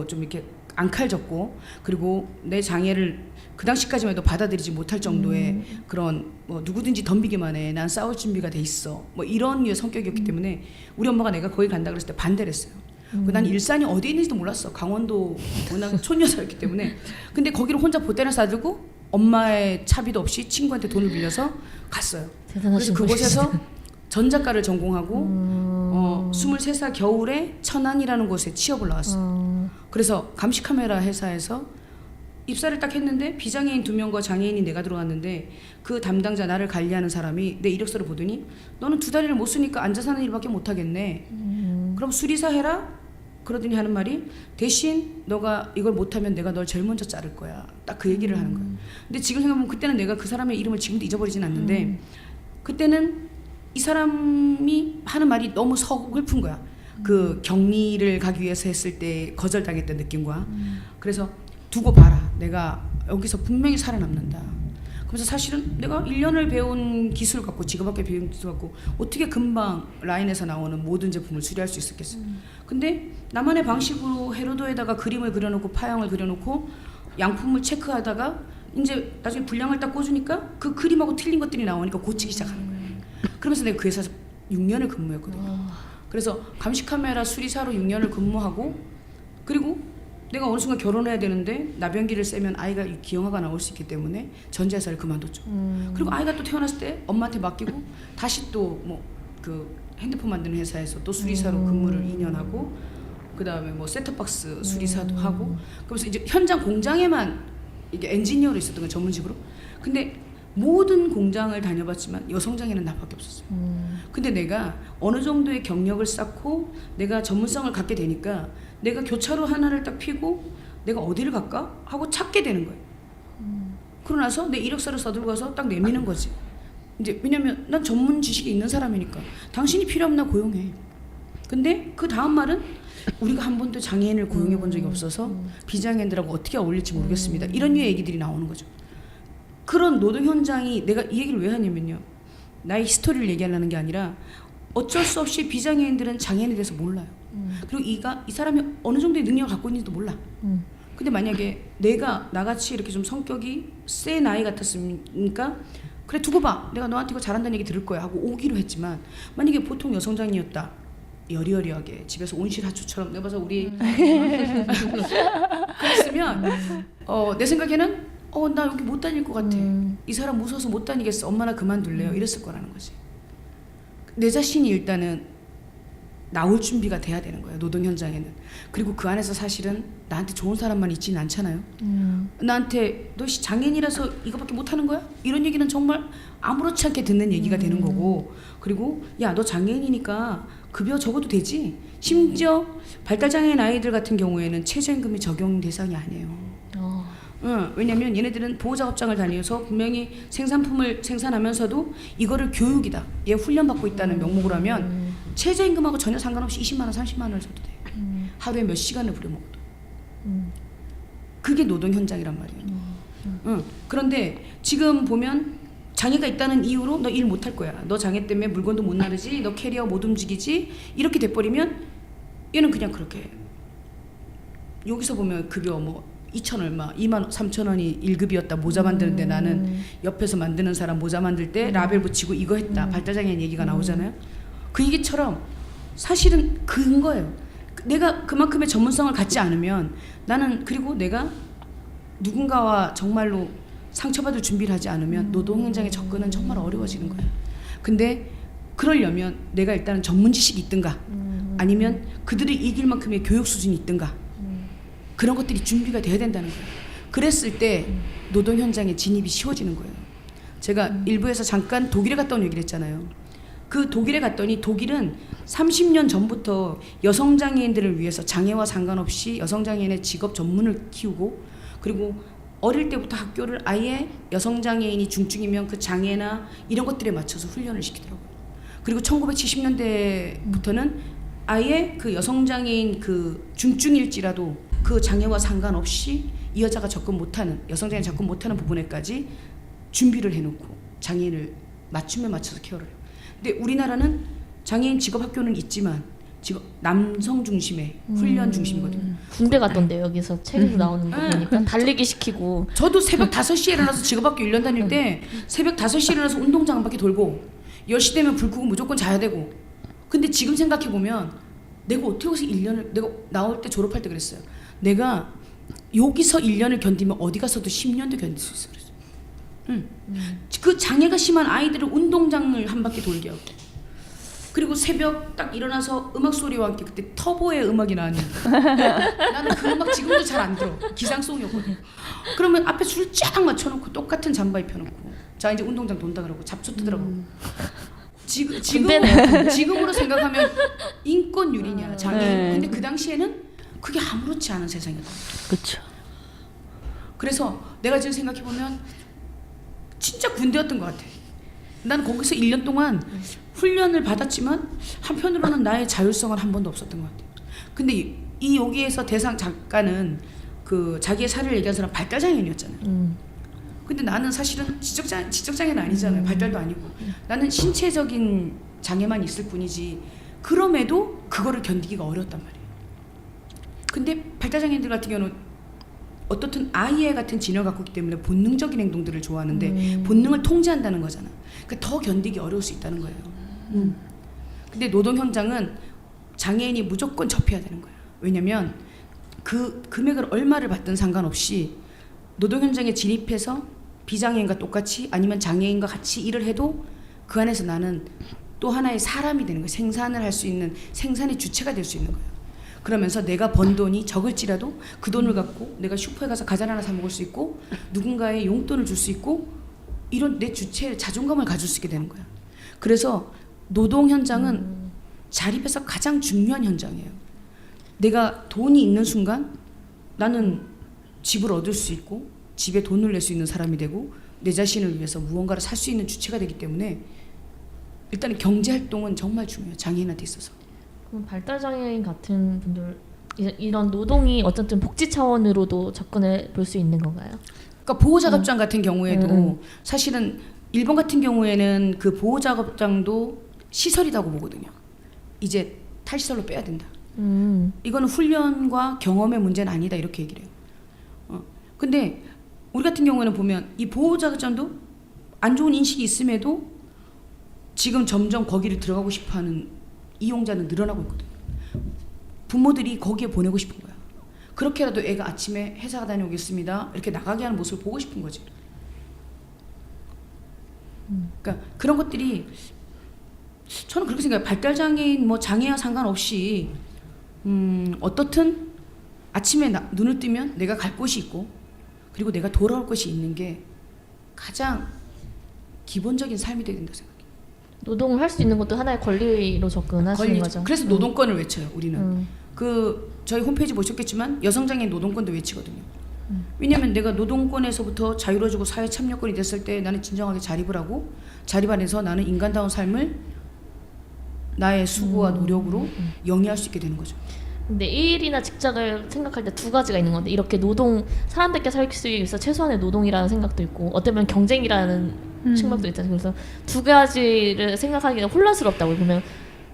좀 이렇게 앙칼졌고 그리고 내 장애를 그 당시까지만 해도 받아들이지 못할 정도의 그런 누구든지 덤비기만 해. 난 싸울 준비가 돼 있어. 이런 류의 성격이었기 때문에 우리 엄마가 내가 거기 간다 그랬을 때 반대를 했어요. 난 일산이 어디에 있는지도 몰랐어. 강원도 워낙 촌여자였기 때문에. 근데 거기를 혼자 보따리 싸들고 엄마의 차비도 없이 친구한테 돈을 빌려서 갔어요. 그래서 그곳에서 전작가를 전공하고 23살 겨울에 천안이라는 곳에 취업을 나왔어요. 그래서 감시카메라 회사에서 입사를 딱 했는데 비장애인 2명과 장애인이 내가 들어왔는데 그 담당자 나를 관리하는 사람이 내 이력서를 보더니 너는 2다리를 못 쓰니까 앉아서 하는 일밖에 못 하겠네. 그럼 수리사 해라? 그러더니 하는 말이 대신 너가 이걸 못하면 내가 널 제일 먼저 자를 거야. 딱 그 얘기를 하는 거예요. 근데 지금 생각해보면 그때는 내가 그 사람의 이름을 지금도 잊어버리진 않는데 그때는 이 사람이 하는 말이 너무 서글픈 거야. 격리를 가기 위해서 했을 때 거절당했던 느낌과 그래서 두고 봐라. 내가 여기서 분명히 살아남는다. 그래서 사실은 내가 1년을 배운 기술 갖고 직업학교 배운 기술 갖고 어떻게 금방 라인에서 나오는 모든 제품을 수리할 수 있었겠어. 근데 나만의 방식으로 헤로도에다가 그림을 그려놓고 파형을 그려놓고 양품을 체크하다가 이제 나중에 분량을 딱 꽂으니까 그 그림하고 틀린 것들이 나오니까 고치기 시작하는 거예요. 그러면서 내가 그 회사에서 6년을 근무했거든요. 그래서 감시카메라 수리사로 6년을 근무하고 그리고 내가 어느 순간 결혼해야 되는데 나변기를 쐬면 아이가 기형아가 나올 수 있기 때문에 전자회사를 그만뒀죠. 그리고 아이가 또 태어났을 때 엄마한테 맡기고 다시 또 뭐 그 핸드폰 만드는 회사에서 또 수리사로 근무를 2년 하고 그 다음에 뭐 셋톱박스 수리사도 하고 그래서 이제 현장 공장에만 이게 엔지니어로 있었던 거예요, 전문직으로. 근데 모든 공장을 다녀봤지만 여성장애는 나밖에 없었어요. 근데 내가 어느 정도의 경력을 쌓고 내가 전문성을 갖게 되니까 내가 교차로 하나를 딱 피고 내가 어디를 갈까 하고 찾게 되는 거예요. 그러고 나서 내 이력서를 써들고 가서 딱 내미는 거지. 이제 왜냐면 난 전문 지식이 있는 사람이니까 당신이 필요하면 나 고용해. 근데 그 다음 말은 우리가 한 번도 장애인을 고용해 본 적이 없어서 비장애인들하고 어떻게 어울릴지 모르겠습니다. 이런 류의 얘기들이 나오는 거죠. 그런 노동 현장이 내가 이 얘기를 왜 하냐면요. 나의 히스토리를 얘기하려는 게 아니라 어쩔 수 없이 비장애인들은 장애인에 대해서 몰라요. 그리고 이 사람이 어느 정도의 능력을 갖고 있는지도 몰라. 근데 만약에 내가 나같이 이렇게 좀 성격이 센 아이 같았으니까 그래 두고 봐. 내가 너한테 이거 잘한다는 얘기 들을 거야 하고 오기로 했지만 만약에 보통 여성장애였다. 여리여리하게 집에서 온실하초처럼 내가 봐서 우리 그랬으면 내 생각에는 나 여기 못 다닐 것 같아. 이 사람 무서워서 못 다니겠어. 엄마 나 그만둘래요. 이랬을 거라는 거지. 내 자신이 일단은 나올 준비가 돼야 되는 거예요. 노동 현장에는. 그리고 그 안에서 사실은 나한테 좋은 사람만 있지는 않잖아요. 나한테 너 장애인이라서 이거밖에 못하는 거야? 이런 얘기는 정말 아무렇지 않게 듣는 얘기가 되는 거고 그리고 야 너 장애인이니까 급여 적어도 되지? 심지어 발달장애인 아이들 같은 경우에는 최저임금이 적용 대상이 아니에요. 왜냐면 얘네들은 보호작업장을 다니면서 분명히 생산품을 생산하면서도 이거를 교육이다. 얘 훈련받고 있다는 명목으로 하면 최저임금하고 전혀 상관없이 20만 원, 30만 원을 줘도 돼. 하루에 몇 시간을 부려먹어도. 그게 노동 현장이란 말이에요. 그런데 지금 보면 장애가 있다는 이유로 너 일 못할 거야. 너 장애 때문에 물건도 못 나르지. 너 캐리어 못 움직이지. 이렇게 돼버리면 얘는 그냥 그렇게 여기서 보면 급여 뭐 2천 얼마, 2만 3천 원이 1급이었다. 모자 만드는데 나는 옆에서 만드는 사람 모자 만들 때 라벨 붙이고 이거 했다. 발달장애인 얘기가 나오잖아요. 그 얘기처럼 사실은 그인 거예요. 내가 그만큼의 전문성을 갖지 않으면 나는 그리고 내가 누군가와 정말로 상처받을 준비를 하지 않으면 노동 현장에 접근은 정말 어려워지는 거예요. 근데 그러려면 내가 일단은 전문 지식이 있든가 아니면 그들이 이길 만큼의 교육 수준이 있든가 그런 것들이 준비가 돼야 된다는 거예요. 그랬을 때 노동 현장에 진입이 쉬워지는 거예요. 제가 일부에서 잠깐 독일에 갔다 온 얘기를 했잖아요. 그 독일에 갔더니 독일은 30년 전부터 여성장애인들을 위해서 장애와 상관없이 여성장애인의 직업 전문을 키우고 그리고 어릴 때부터 학교를 아예 여성장애인이 중증이면 그 장애나 이런 것들에 맞춰서 훈련을 시키더라고요. 그리고 1970년대부터는 아예 그 여성장애인 그 중증일지라도 그 장애와 상관없이 이 여자가 접근 못하는 여성장애인 접근 못하는 부분에까지 준비를 해놓고 장애인을 맞춤에 맞춰서 케어를 해요. 근데 우리나라는 장애인 직업학교는 있지만 직업 남성 중심의 훈련 중심이거든요. 군대 갔던데 여기서 책에서 나오는 거 보니까 달리기 시키고 저도 새벽 5시에 일어나서 직업학교 1년 다닐 때 새벽 5시에 일어나서 운동장 한 바퀴 돌고 10시 되면 불 끄고 무조건 자야 되고 근데 지금 생각해보면 내가 어떻게 해서 1년을 내가 나올 때 졸업할 때 그랬어요. 내가 여기서 1년을 견디면 어디 가서도 10년도 견딜 수 있어 그랬어요. 그 장애가 심한 아이들을 운동장을 한 바퀴 돌게 하고 그리고 새벽 딱 일어나서 음악 소리와 함께 그때 터보의 음악이 나왔는데 나는 그 음악 지금도 잘 안 들어. 기상송이었거든. 그러면 앞에 줄 쫙 맞춰놓고 똑같은 잠바 입혀놓고 자 이제 운동장 돈다 그러고 잡초 뜨더라고. 지금으로 생각하면 인권유리냐 장애인. 근데 그 당시에는 그게 아무렇지 않은 세상이었다. 그렇죠. 그래서 내가 지금 생각해보면 진짜 군대였던 것 같아. 난 거기서 1년 동안 훈련을 받았지만 한편으로는 나의 자율성은 한 번도 없었던 것 같아. 근데 이 여기에서 대상 작가는 그 자기의 사례를 얘기한 사람 발달장애인이었잖아요. 근데 나는 사실은 지적장애는 아니잖아요. 발달도 아니고. 나는 신체적인 장애만 있을 뿐이지 그럼에도 그거를 견디기가 어려웠단 말이에요. 근데 발달장애인들 같은 경우는 어떻든 아이의 같은 지능을 갖고 있기 때문에 본능적인 행동들을 좋아하는데 본능을 통제한다는 거잖아. 그러니까 더 견디기 어려울 수 있다는 거예요. 근데 노동 현장은 장애인이 무조건 접해야 되는 거야. 왜냐면 그 금액을 얼마를 받든 상관없이 노동 현장에 진입해서 비장애인과 똑같이 아니면 장애인과 같이 일을 해도 그 안에서 나는 또 하나의 사람이 되는 거예요. 생산을 할 수 있는 생산의 주체가 될 수 있는 거예요. 그러면서 내가 번 돈이 적을지라도 그 돈을 갖고 내가 슈퍼에 가서 과자 하나 사 먹을 수 있고 누군가의 용돈을 줄 수 있고 이런 내 주체의 자존감을 가질 수 있게 되는 거야. 그래서 노동 현장은 자립에서 가장 중요한 현장이에요. 내가 돈이 있는 순간 나는 집을 얻을 수 있고 집에 돈을 낼 수 있는 사람이 되고 내 자신을 위해서 무언가를 살 수 있는 주체가 되기 때문에 일단 경제 활동은 정말 중요해요. 장애인한테 있어서. 그럼 발달 장애인 같은 분들 이런 노동이 어쨌든 복지 차원으로도 접근해 볼 수 있는 건가요? 그러니까 보호작업장 같은 경우에도 사실은 일본 같은 경우에는 그 보호작업장도 시설이라고 보거든요. 이제 탈시설로 빼야 된다. 이거는 훈련과 경험의 문제는 아니다 이렇게 얘기를 해요. 근데 우리 같은 경우에는 보면 이 보호작업장도 안 좋은 인식이 있음에도 지금 점점 거기를 들어가고 싶어하는 이용자는 늘어나고 있거든요. 부모들이 거기에 보내고 싶은 거야. 그렇게라도 애가 아침에 회사 다녀오겠습니다. 이렇게 나가게 하는 모습을 보고 싶은 거지. 그러니까 그런 것들이 저는 그렇게 생각해요. 발달장애인 뭐 장애와 상관없이 어떻든 아침에 눈을 뜨면 내가 갈 곳이 있고 그리고 내가 돌아올 곳이 있는 게 가장 기본적인 삶이 돼야 된다고 생각해요. 노동을 할 수 있는 것도 하나의 권리로 접근하시는 거죠. 그래서 노동권을 외쳐요. 우리는 그 저희 홈페이지 보셨겠지만 여성장애인 노동권도 외치거든요. 왜냐하면 내가 노동권에서부터 자유로워지고 사회 참여권이 됐을 때 나는 진정하게 자립을 하고 자립 안에서 나는 인간다운 삶을 나의 수고와 노력으로 영위할 수 있게 되는 거죠. 근데 일이나 직장을 생각할 때 두 가지가 있는 건데 이렇게 노동 사람들께 살 수 위해서 최소한의 노동이라는 생각도 있고 어쩌면 경쟁이라는 측면도 있잖아요. 그래서 두 가지를 생각하기가 혼란스럽다고 보면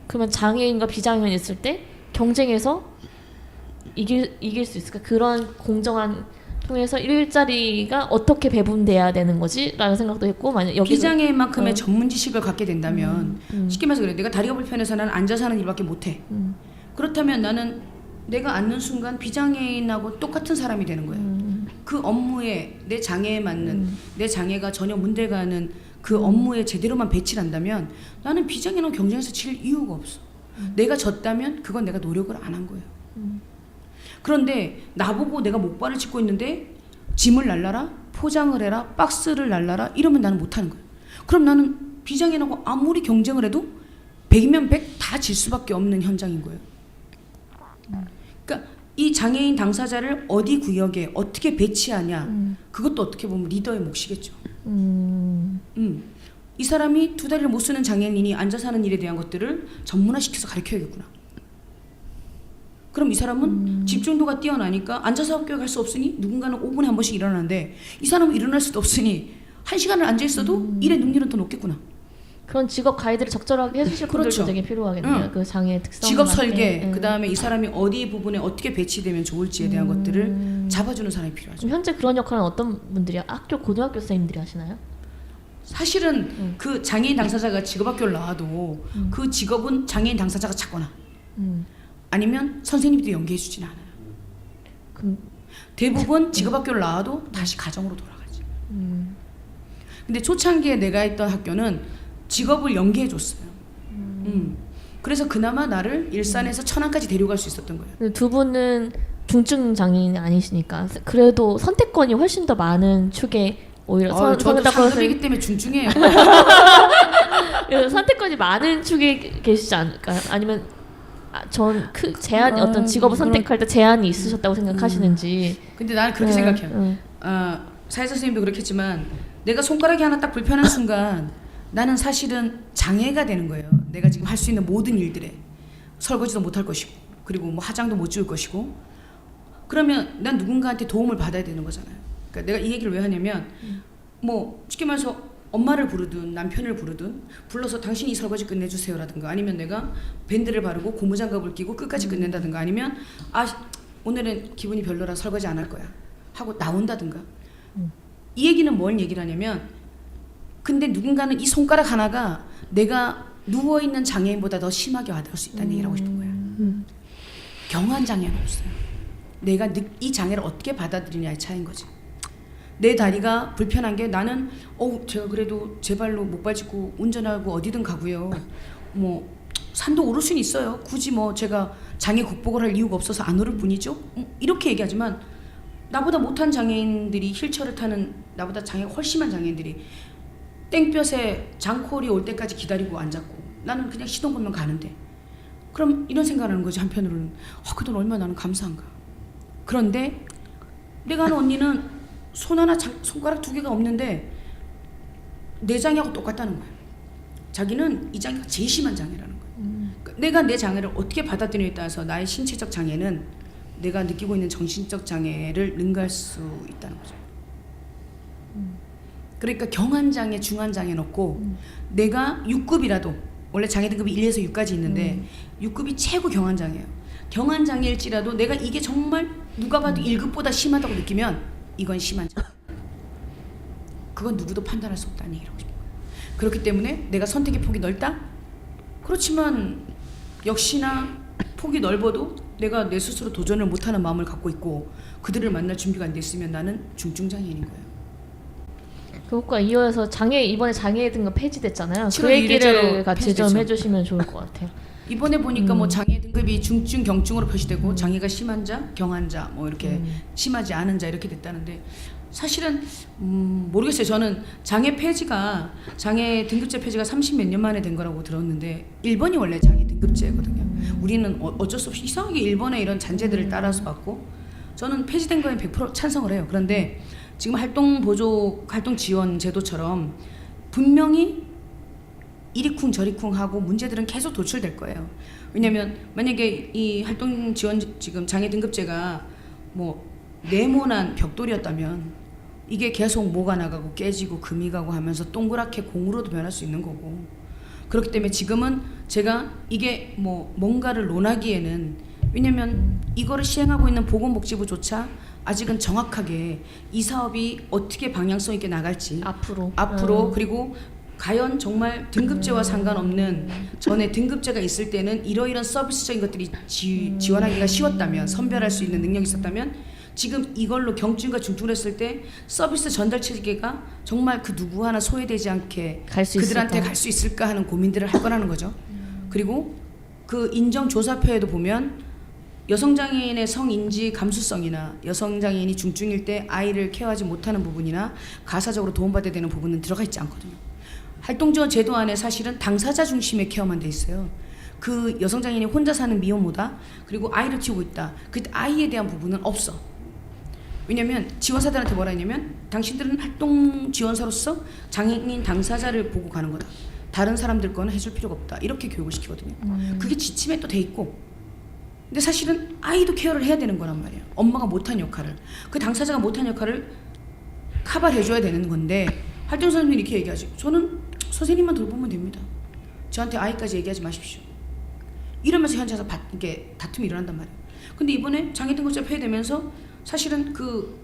그러면 장애인과 비장애인이 있을 때 경쟁에서 이길 수 있을까? 그런 공정한 통해서 일자리가 어떻게 배분돼야 되는 거지? 라는 생각도 했고 만약 여기 비장애인만큼의 전문 지식을 갖게 된다면 쉽게 말해서 그래. 내가 다리가 불편해서 나는 앉아서 하는 일밖에 못해. 그렇다면 나는 내가 앉는 순간 비장애인하고 똑같은 사람이 되는 거예요. 그 업무에 내 장애에 맞는 내 장애가 전혀 문제가 하는 그 업무에 제대로만 배치를 한다면 나는 비장애인하고 경쟁에서 질 이유가 없어. 내가 졌다면 그건 내가 노력을 안 한 거예요. 그런데 나보고 내가 목발을 짚고 있는데 짐을 날라라, 포장을 해라, 박스를 날라라 이러면 나는 못하는 거예요. 그럼 나는 비장애인하고 아무리 경쟁을 해도 100이면 100 다 질 수밖에 없는 현장인 거예요. 그러니까 이 장애인 당사자를 어디 구역에 어떻게 배치하냐 그것도 어떻게 보면 리더의 몫이겠죠. 이 사람이 두 다리를 못 쓰는 장애인이 앉아서 하는 일에 대한 것들을 전문화시켜서 가르쳐야겠구나. 그럼 이 사람은 집중도가 뛰어나니까 앉아서 학교에 갈 수 없으니 누군가는 5분에 한 번씩 일어나는데 이 사람은 일어날 수도 없으니 1시간을 앉아있어도 일의 능률은 더 높겠구나. 그런 직업 가이드를 적절하게 해주실 분들도 그렇죠. 되게 필요하겠네요. 그 장애 특성 직업 설계, 그 다음에 이 사람이 어디 부분에 어떻게 배치되면 좋을지에 대한 것들을 잡아주는 사람이 필요하죠. 지금 현재 그런 역할은 어떤 분들이 학교 고등학교 선생님들이 하시나요? 사실은 그 장애인 당사자가 직업학교를 나와도 그 직업은 장애인 당사자가 찾거나 아니면 선생님들이 연계해주지는 않아요. 대부분 직업학교를 나와도 다시 가정으로 돌아가지. 근데 초창기에 내가 했던 학교는 직업을 연계해줬어요. 그래서 그나마 나를 일산에서 천안까지 데려갈 수 있었던 거예요. 두 분은 중증 장애인이 아니시니까 그래도 선택권이 훨씬 더 많은 축에 오히려 저도 상급이기 때문에 중증이에요. 선택권이 많은 축에 계시지 않을까요? 아니면 전 제한 어떤 직업을 선택할 때 제한이 있으셨다고 생각하시는지. 근데 나는 그렇게 생각해요. 사회 선생님도 그렇겠지만 내가 손가락이 하나 딱 불편한 순간 나는 사실은 장애가 되는 거예요. 내가 지금 할 수 있는 모든 일들에 설거지도 못할 것이고 그리고 뭐 화장도 못 지울 것이고 그러면 난 누군가한테 도움을 받아야 되는 거잖아요. 그러니까 내가 이 얘기를 왜 하냐면 뭐 쉽게 말해서 엄마를 부르든 남편을 부르든 불러서 당신이 이 설거지 끝내주세요라든가 아니면 내가 밴드를 바르고 고무장갑을 끼고 끝까지 끝낸다든가 아니면 오늘은 기분이 별로라 설거지 안 할 거야 하고 나온다든가 이 얘기는 뭘 얘기를 하냐면 근데 누군가는 이 손가락 하나가 내가 누워있는 장애인보다 더 심하게 와닿을 수 있다는 얘기를 하고 싶은 거예요. 경한 장애는 없어요. 내가 이 장애를 어떻게 받아들이냐의 차이인 거지. 내 다리가 불편한 게 나는 제가 그래도 제 발로 목발 짚고 운전하고 어디든 가고요. 뭐 산도 오를 수는 있어요. 굳이 뭐 제가 장애 극복을 할 이유가 없어서 안 오를 뿐이죠. 이렇게 얘기하지만 나보다 못한 장애인들이 휠체어를 타는 나보다 장애가 훨씬 심한 장애인들이 땡볕에 장콜이 올 때까지 기다리고 앉았고 나는 그냥 시동 걸면 가는데 그럼 이런 생각을 하는 거지. 한편으로는 그 돈 얼마나 나는 감사한가. 그런데 내가 아는 언니는 손 하나 손가락 2개가 없는데 내 장애하고 똑같다는 거야. 자기는 이 장애가 제일 심한 장애라는 거야. 그러니까 내가 내 장애를 어떻게 받아들이냐에 따라서 나의 신체적 장애는 내가 느끼고 있는 정신적 장애를 능가할 수 있다는 거죠. 그러니까 경한 장애, 중한 장애는 없고 내가 6급이라도 원래 장애 등급이 1에서 6까지 있는데 6급이 최고 경한 장애예요. 경한 장애일지라도 내가 이게 정말 누가 봐도 1급보다 심하다고 느끼면 이건 심한 장애. 그건 누구도 판단할 수 없다는 얘기라고 싶어요. 그렇기 때문에 내가 선택의 폭이 넓다? 그렇지만 역시나 폭이 넓어도 내가 내 스스로 도전을 못하는 마음을 갖고 있고 그들을 만날 준비가 안 됐으면 나는 중증장애인인 거예요. 그것과 이어서 이번에 장애 등급 폐지됐잖아요. 그 7월 얘기를 1일자로 같이 좀 폐지됐죠. 해주시면 좋을 것 같아요. 이번에 보니까 뭐 장애 등급이 중증 경증으로 표시되고 장애가 심한 자, 경한 자, 뭐 이렇게 심하지 않은 자 이렇게 됐다는데 사실은 모르겠어요. 저는 장애 등급제 폐지가 30몇 년 만에 된 거라고 들었는데 일본이 원래 장애 등급제거든요. 우리는 어쩔 수 없이 이상하게 일본의 이런 잔재들을 따라서 받고 저는 폐지된 거에 100% 찬성을 해요. 그런데 지금 활동 지원 제도처럼 분명히 이리쿵 저리쿵 하고 문제들은 계속 도출될 거예요. 왜냐면 만약에 이 활동 지원 지금 장애 등급제가 뭐 네모난 벽돌이었다면 이게 계속 모가 나가고 깨지고 금이 가고 하면서 동그랗게 공으로도 변할 수 있는 거고 그렇기 때문에 지금은 제가 이게 뭐 뭔가를 논하기에는 왜냐면 이거를 시행하고 있는 보건복지부조차 아직은 정확하게 이 사업이 어떻게 방향성 있게 나갈지 앞으로 그리고 과연 정말 등급제와 상관없는 전에 등급제가 있을 때는 이러이런 서비스적인 것들이 지원하기가 쉬웠다면 선별할 수 있는 능력이 있었다면 지금 이걸로 경증과 중증을 했을 때 서비스 전달 체계가 정말 그 누구 하나 소외되지 않게 그들한테 갈 수 있을까 하는 고민들을 할 거라는 거죠. 그리고 그 인정조사표에도 보면 여성장애인의 성인지 감수성이나 여성장애인이 중증일 때 아이를 케어하지 못하는 부분이나 가사적으로 도움받아야 되는 부분은 들어가 있지 않거든요. 활동지원 제도 안에 사실은 당사자 중심의 케어만 돼 있어요. 그 여성장애인이 혼자 사는 미혼모다 그리고 아이를 키우고 있다. 그 아이에 대한 부분은 없어. 왜냐면 지원사들한테 뭐라 했냐면 당신들은 활동지원사로서 장애인 당사자를 보고 가는 거다. 다른 사람들 거는 해줄 필요가 없다. 이렇게 교육을 시키거든요. 그게 지침에 또 돼 있고 근데 사실은 아이도 케어를 해야 되는 거란 말이에요. 엄마가 못한 역할을 그 당사자가 못한 역할을 커버를 해줘야 되는 건데 활동 선생님이 이렇게 얘기하지. 저는 선생님만 돌보면 됩니다. 저한테 아이까지 얘기하지 마십시오. 이러면서 현장에서 이게 다툼이 일어난단 말이에요. 근데 이번에 장애 등급제 폐지되면서 사실은 그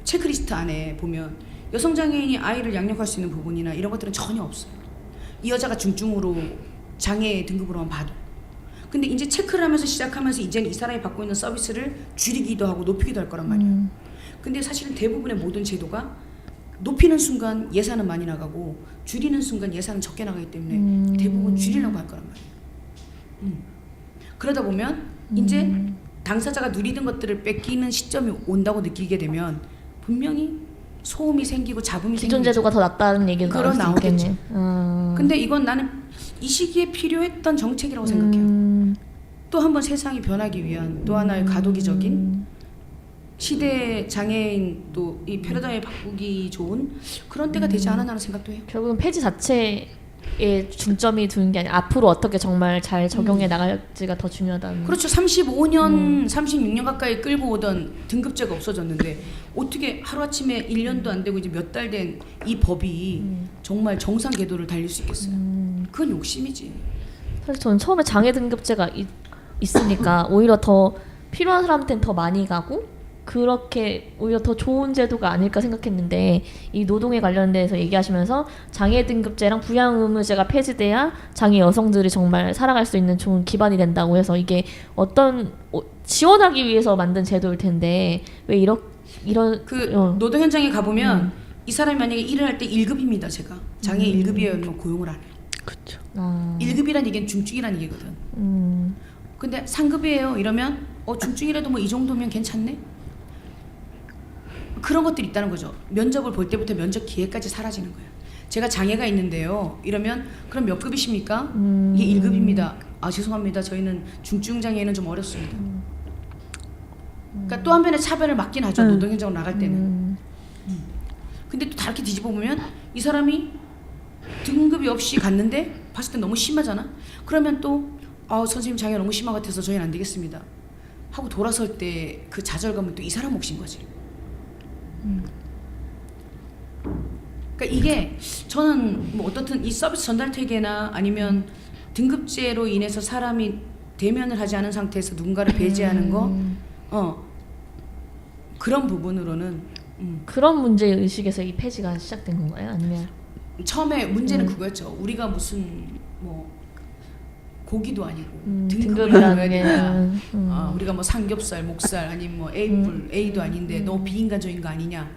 체크리스트 안에 보면 여성 장애인이 아이를 양육할 수 있는 부분이나 이런 것들은 전혀 없어요. 이 여자가 중증으로 장애 등급으로만 봐도. 근데 이제 체크를 하면서 시작하면서 이제는 이 사람이 받고 있는 서비스를 줄이기도 하고 높이기도 할 거란 말이에요. 근데 사실은 대부분의 모든 제도가 높이는 순간 예산은 많이 나가고 줄이는 순간 예산은 적게 나가기 때문에 대부분 줄이려고 할 거란 말이에요. 그러다 보면 이제 당사자가 누리던 것들을 뺏기는 시점이 온다고 느끼게 되면 분명히 소음이 생기고 잡음이 생기고 기존 제도가 더 낫다는 얘기도 나오겠죠. 근데 이건 나는 이 시기에 필요했던 정책이라고 생각해요. 또 한 번 세상이 변하기 위한 또 하나의 가도기적인 시대 장애인 또 이 패러다임을 바꾸기 좋은 그런 때가 되지 않았나는 생각도 해요. 결국은 폐지 자체에 중점이 두는 게 아니라 앞으로 어떻게 정말 잘 적용해 나갈지가 더 중요하다는. 그렇죠. 35년, 36년 가까이 끌고 오던 등급제가 없어졌는데 어떻게 하루아침에 1년도 안 되고 이제 몇 달 된 이 법이 정말 정상 궤도를 달릴 수 있겠어요. 그건 욕심이지. 사실 저는 처음에 장애 등급제가 있으니까 오히려 더 필요한 사람한테는 더 많이 가고 그렇게 오히려 더 좋은 제도가 아닐까 생각했는데 이 노동에 관련돼서 얘기하시면서 장애 등급제랑 부양 의무제가 폐지돼야 장애 여성들이 정말 살아갈 수 있는 좋은 기반이 된다고 해서 이게 어떤 지원하기 위해서 만든 제도일 텐데 왜 이런 그 어. 노동 현장에 가보면 이 사람이 만약에 일을 할 때 1급입니다. 제가 장애 1급이면 고용을 안 해요. 그렇죠. 1급이란 얘기는 중증이란 얘기거든. 근데 3급이에요 이러면 중증이라도 뭐 이 정도면 괜찮네? 그런 것들이 있다는 거죠. 면접을 볼 때부터 면접 기회까지 사라지는 거예요. 제가 장애가 있는데요 이러면 그럼 몇 급이십니까? 이게 1급입니다. 아 죄송합니다. 저희는 중증 장애는 좀 어렵습니다. 그러니까 또 한편의 차별을 맞긴 하죠. 노동 현장으로 나갈 때는. 근데 또 다르게 뒤집어 보면 이 사람이 등급이 없이 갔는데 봤을 때 너무 심하잖아. 그러면 또 선생님 장애 너무 심한 것 같아서 저희는 안 되겠습니다 하고 돌아설 때 그 좌절감은 또 이 사람 몫인 거지. 그러니까 이게 저는 뭐 어떻든 이 서비스 전달 체계나 아니면 등급제로 인해서 사람이 대면을 하지 않은 상태에서 누군가를 배제하는 거 그런 부분으로는 그런 문제 의식에서 이 폐지가 시작된 건가요? 아니면 처음에 문제는 그거였죠. 우리가 무슨 뭐 고기도 아니고 등급을 등급이라는 줘야 게 된다. 우리가 뭐 삼겹살, 목살 아니면 뭐 A도 아닌데 너 비인간적인 거 아니냐.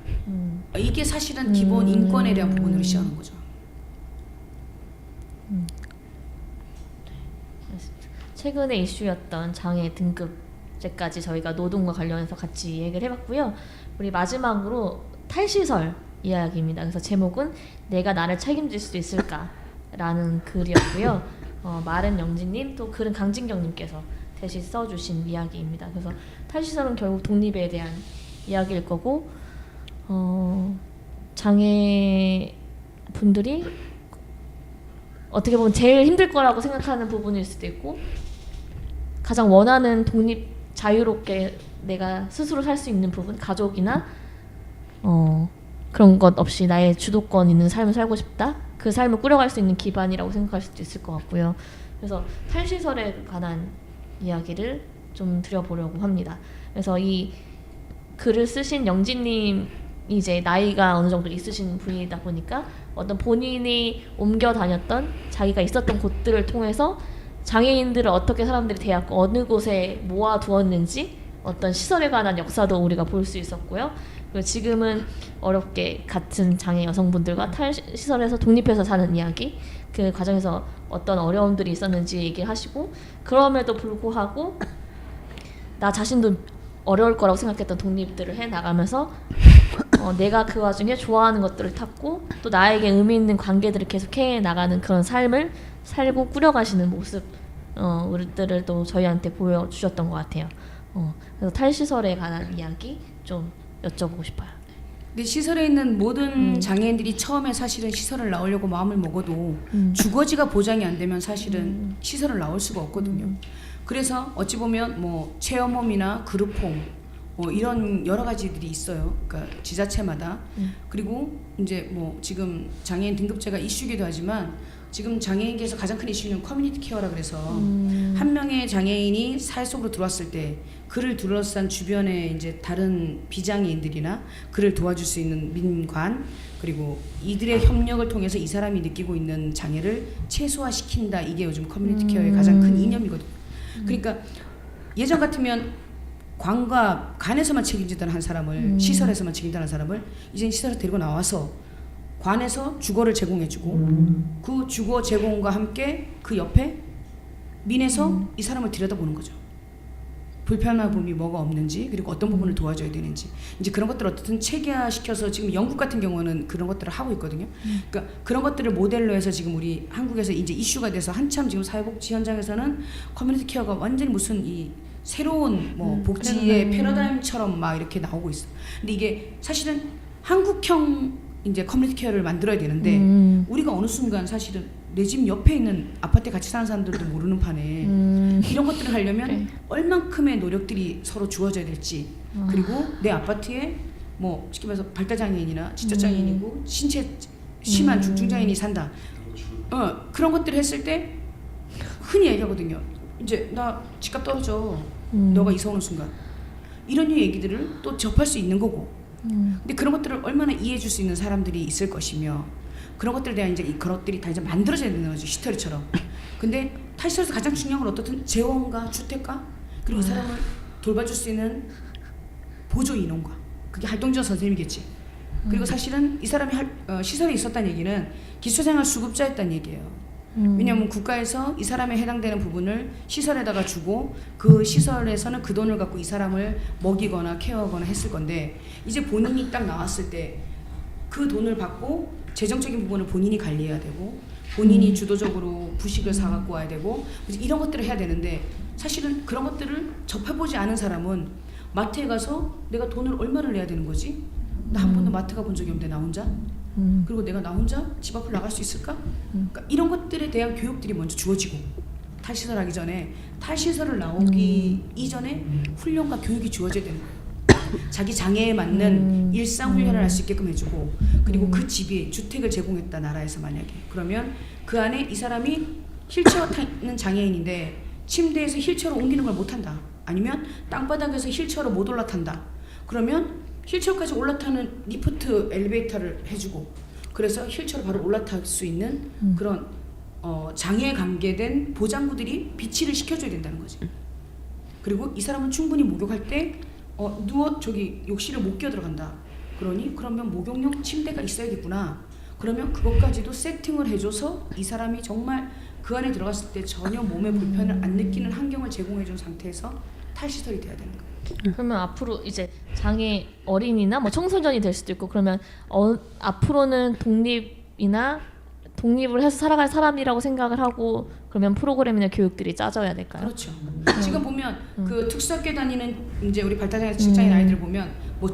이게 사실은 기본 인권에 대한 부분으로 시작하는 거죠. 최근에 이슈였던 장애 등급제까지 저희가 노동과 관련해서 같이 얘기를 해봤고요. 우리 마지막으로 탈시설 이야기입니다. 그래서 제목은 내가 나를 책임질 수 있을까라는 글이었고요. 말은 영진님 또 글은 강진경님께서 대신 써주신 이야기입니다. 그래서 탈시설은 결국 독립에 대한 이야기일 거고 장애 분들이 어떻게 보면 제일 힘들 거라고 생각하는 부분일 수도 있고 가장 원하는 독립 자유롭게 내가 스스로 살 수 있는 부분 가족이나 그런 것 없이 나의 주도권 있는 삶을 살고 싶다 그 삶을 꾸려갈 수 있는 기반이라고 생각할 수도 있을 것 같고요. 그래서 탈시설에 관한 이야기를 좀 드려보려고 합니다. 그래서 이 글을 쓰신 영진님 이제 나이가 어느 정도 있으신 분이다 보니까 어떤 본인이 옮겨 다녔던 자기가 있었던 곳들을 통해서 장애인들을 어떻게 사람들이 대하고 어느 곳에 모아두었는지 어떤 시설에 관한 역사도 우리가 볼 수 있었고요. 그리고 지금은 어렵게 같은 장애 여성분들과 탈시설에서 독립해서 사는 이야기 그 과정에서 어떤 어려움들이 있었는지 얘기를 하시고 그럼에도 불구하고 나 자신도 어려울 거라고 생각했던 독립들을 해나가면서 내가 그 와중에 좋아하는 것들을 찾고 또 나에게 의미 있는 관계들을 계속 해나가는 그런 삶을 살고 꾸려가시는 모습 우리들을 또 저희한테 보여주셨던 것 같아요. 그래서 탈시설에 관한 이야기 좀 여쭤보고 싶어요. 근데 시설에 있는 모든 장애인들이 처음에 사실은 시설을 나오려고 마음을 먹어도 주거지가 보장이 안 되면 사실은 시설을 나올 수가 없거든요. 그래서 어찌 보면 뭐 체험홈이나 그룹홈 이런 여러 가지들이 있어요. 그러니까 지자체마다. 그리고 이제 뭐 지금 장애인 등급제가 이슈기도 하지만 지금 장애인계에서 가장 큰 이슈는 커뮤니티 케어라 그래서 한 명의 장애인이 사회 속으로 들어왔을 때 그를 둘러싼 주변의 이제 다른 비장애인들이나 그를 도와줄 수 있는 민관 그리고 이들의 협력을 통해서 이 사람이 느끼고 있는 장애를 최소화시킨다. 이게 요즘 커뮤니티 케어의 가장 큰 이념이거든요. 그러니까 예전 같으면 관에서만 책임지던 한 사람을 시설에서만 책임지던 한 사람을 이제 시설에 데리고 나와서 관에서 주거를 제공해주고 그 주거 제공과 함께 그 옆에 민에서 이 사람을 들여다보는 거죠. 불편한 부분이 뭐가 없는지 그리고 어떤 부분을 도와줘야 되는지 이제 그런 것들을 어떻든 체계화시켜서 지금 영국 같은 경우는 그런 것들을 하고 있거든요. 그러니까 그런 것들을 모델로 해서 지금 우리 한국에서 이제 이슈가 돼서 한참 지금 사회복지 현장에서는 커뮤니티 케어가 완전히 무슨 이 새로운 뭐 복지의 패러다임처럼 막 이렇게 나오고 있어. 근데 이게 사실은 한국형 이제 커뮤니티 케어를 만들어야 되는데 우리가 어느 순간 사실은 내 집 옆에 있는 아파트에 같이 사는 사람들도 모르는 판에 이런 것들을 하려면 네. 얼만큼의 노력들이 서로 주어져야 될지 그리고 내 아파트에 뭐 쉽게 말해서 발달장애인이나 지적장애인이고 신체 심한 중증장애인이 산다. 그런 것들을 했을 때 흔히 얘기하거든요. 이제 나 집값 떨어져. 너가 이사 오는 순간 이런 얘기들을 또 접할 수 있는 거고 근데 그런 것들을 얼마나 이해해 줄 수 있는 사람들이 있을 것이며 그런 것들에 대한 이제 그런 것들이 다 이제 만들어져야 되는 거죠. 히스토리처럼. 근데 탈시설에서 가장 중요한 건 어떻든 재원과 주택가 그리고 이 사람을 돌봐줄 수 있는 보조 인원과 그게 활동지원 선생님이겠지. 그리고 사실은 이 사람이 시설에 있었다는 얘기는 기초생활 수급자였다는 얘기예요. 왜냐하면 국가에서 이 사람에 해당되는 부분을 시설에다가 주고 그 시설에서는 그 돈을 갖고 이 사람을 먹이거나 케어하거나 했을 건데 이제 본인이 딱 나왔을 때 그 돈을 받고 재정적인 부분을 본인이 관리해야 되고 본인이 주도적으로 부식을 사갖고 와야 되고 이런 것들을 해야 되는데 사실은 그런 것들을 접해보지 않은 사람은 마트에 가서 내가 돈을 얼마를 내야 되는 거지? 나 한 번도 마트 가본 적이 없는데 나 혼자? 그리고 내가 나 혼자 집 앞을 나갈 수 있을까? 그러니까 이런 것들에 대한 교육들이 먼저 주어지고 탈시설 하기 전에 탈시설을 나오기 이전에 훈련과 교육이 주어져야 되는 거예요. 자기 장애에 맞는 일상 훈련을 할 수 있게끔 해주고 그리고 그 집이 주택을 제공했다 나라에서 만약에 그러면 그 안에 이 사람이 휠체어 타는 장애인인데 침대에서 휠체어로 옮기는 걸 못한다 아니면 땅바닥에서 휠체어로 못 올라탄다 그러면 휠체어까지 올라타는 리프트 엘리베이터를 해주고 그래서 휠체어로 바로 올라탈 수 있는 그런 장애에 관계된 보장구들이 비치를 시켜줘야 된다는 거지. 그리고 이 사람은 충분히 목욕할 때 저기 욕실을 못 끼어 들어간다. 그러면 목욕용 침대가 있어야겠구나. 그러면 그것까지도 세팅을 해줘서 이 사람이 정말 그 안에 들어갔을 때 전혀 몸에 불편을 안 느끼는 환경을 제공해준 상태에서 탈시설이 돼야 되는 거예요. 그러면 앞으로 이제 장애 어린이나 뭐 청소년이 될 수도 있고 그러면 앞으로는 독립을 해서 살아갈 사람이라고 생각을 하고 그러면 프로그램이나 교육들이 짜져야 될까요? 그렇죠. 지금 보면 그 특수학교 다니는 이제 우리 발달장애 직장인 아이들 보면 뭐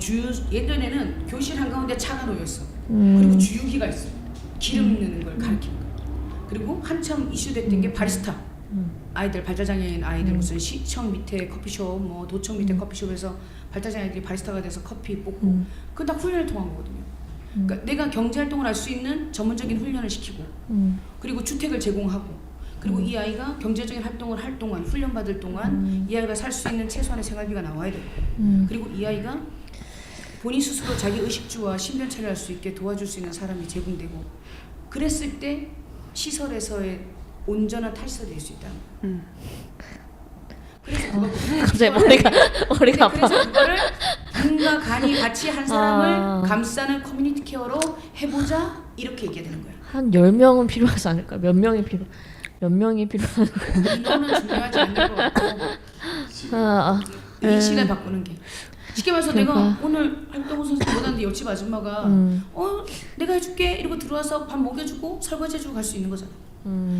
예전에는 교실 한가운데 차가 놓여 있어. 그리고 주유기가 있어. 기름 넣는 걸 가르치는 거. 그리고 한참 이슈됐던 게 바리스타. 아이들 발달장애인 아이들 무슨 시청 밑에 커피숍 뭐 도청 밑에 커피숍에서 발달장애 아이들이 바리스타가 돼서 커피 뽑고 그건 다 훈련을 통한 거거든요. 그러니까 내가 경제활동을 할 수 있는 전문적인 훈련을 시키고 그리고 주택을 제공하고 그리고 이 아이가 경제적인 활동을 할 동안 훈련받을 동안 이 아이가 살 수 있는 최소한의 생활비가 나와야 되고 그리고 이 아이가 본인 스스로 자기 의식주와 신변처리할 수 있게 도와줄 수 있는 사람이 제공되고 그랬을 때 시설에서의 온전한 탈시설이 될 수 있다. 그래서 그거 갑자기 머리가 아파. 그래서 그거를 눈과 간이 같이 한 사람을 감싸는 커뮤니티 케어로 해보자 이렇게 얘기해야 되는 거야. 한 10명은 필요하지 않을까요? 몇 명이 필요한 인원은 중요하지 않는 것 같고 인식을 바꾸는 게 쉽게 말해서 내가 오늘 활동 선수 못하는데 옆집 아줌마가 내가 해줄게 이러고 들어와서 밥 먹여주고 설거지해주고 갈 수 있는 거잖아.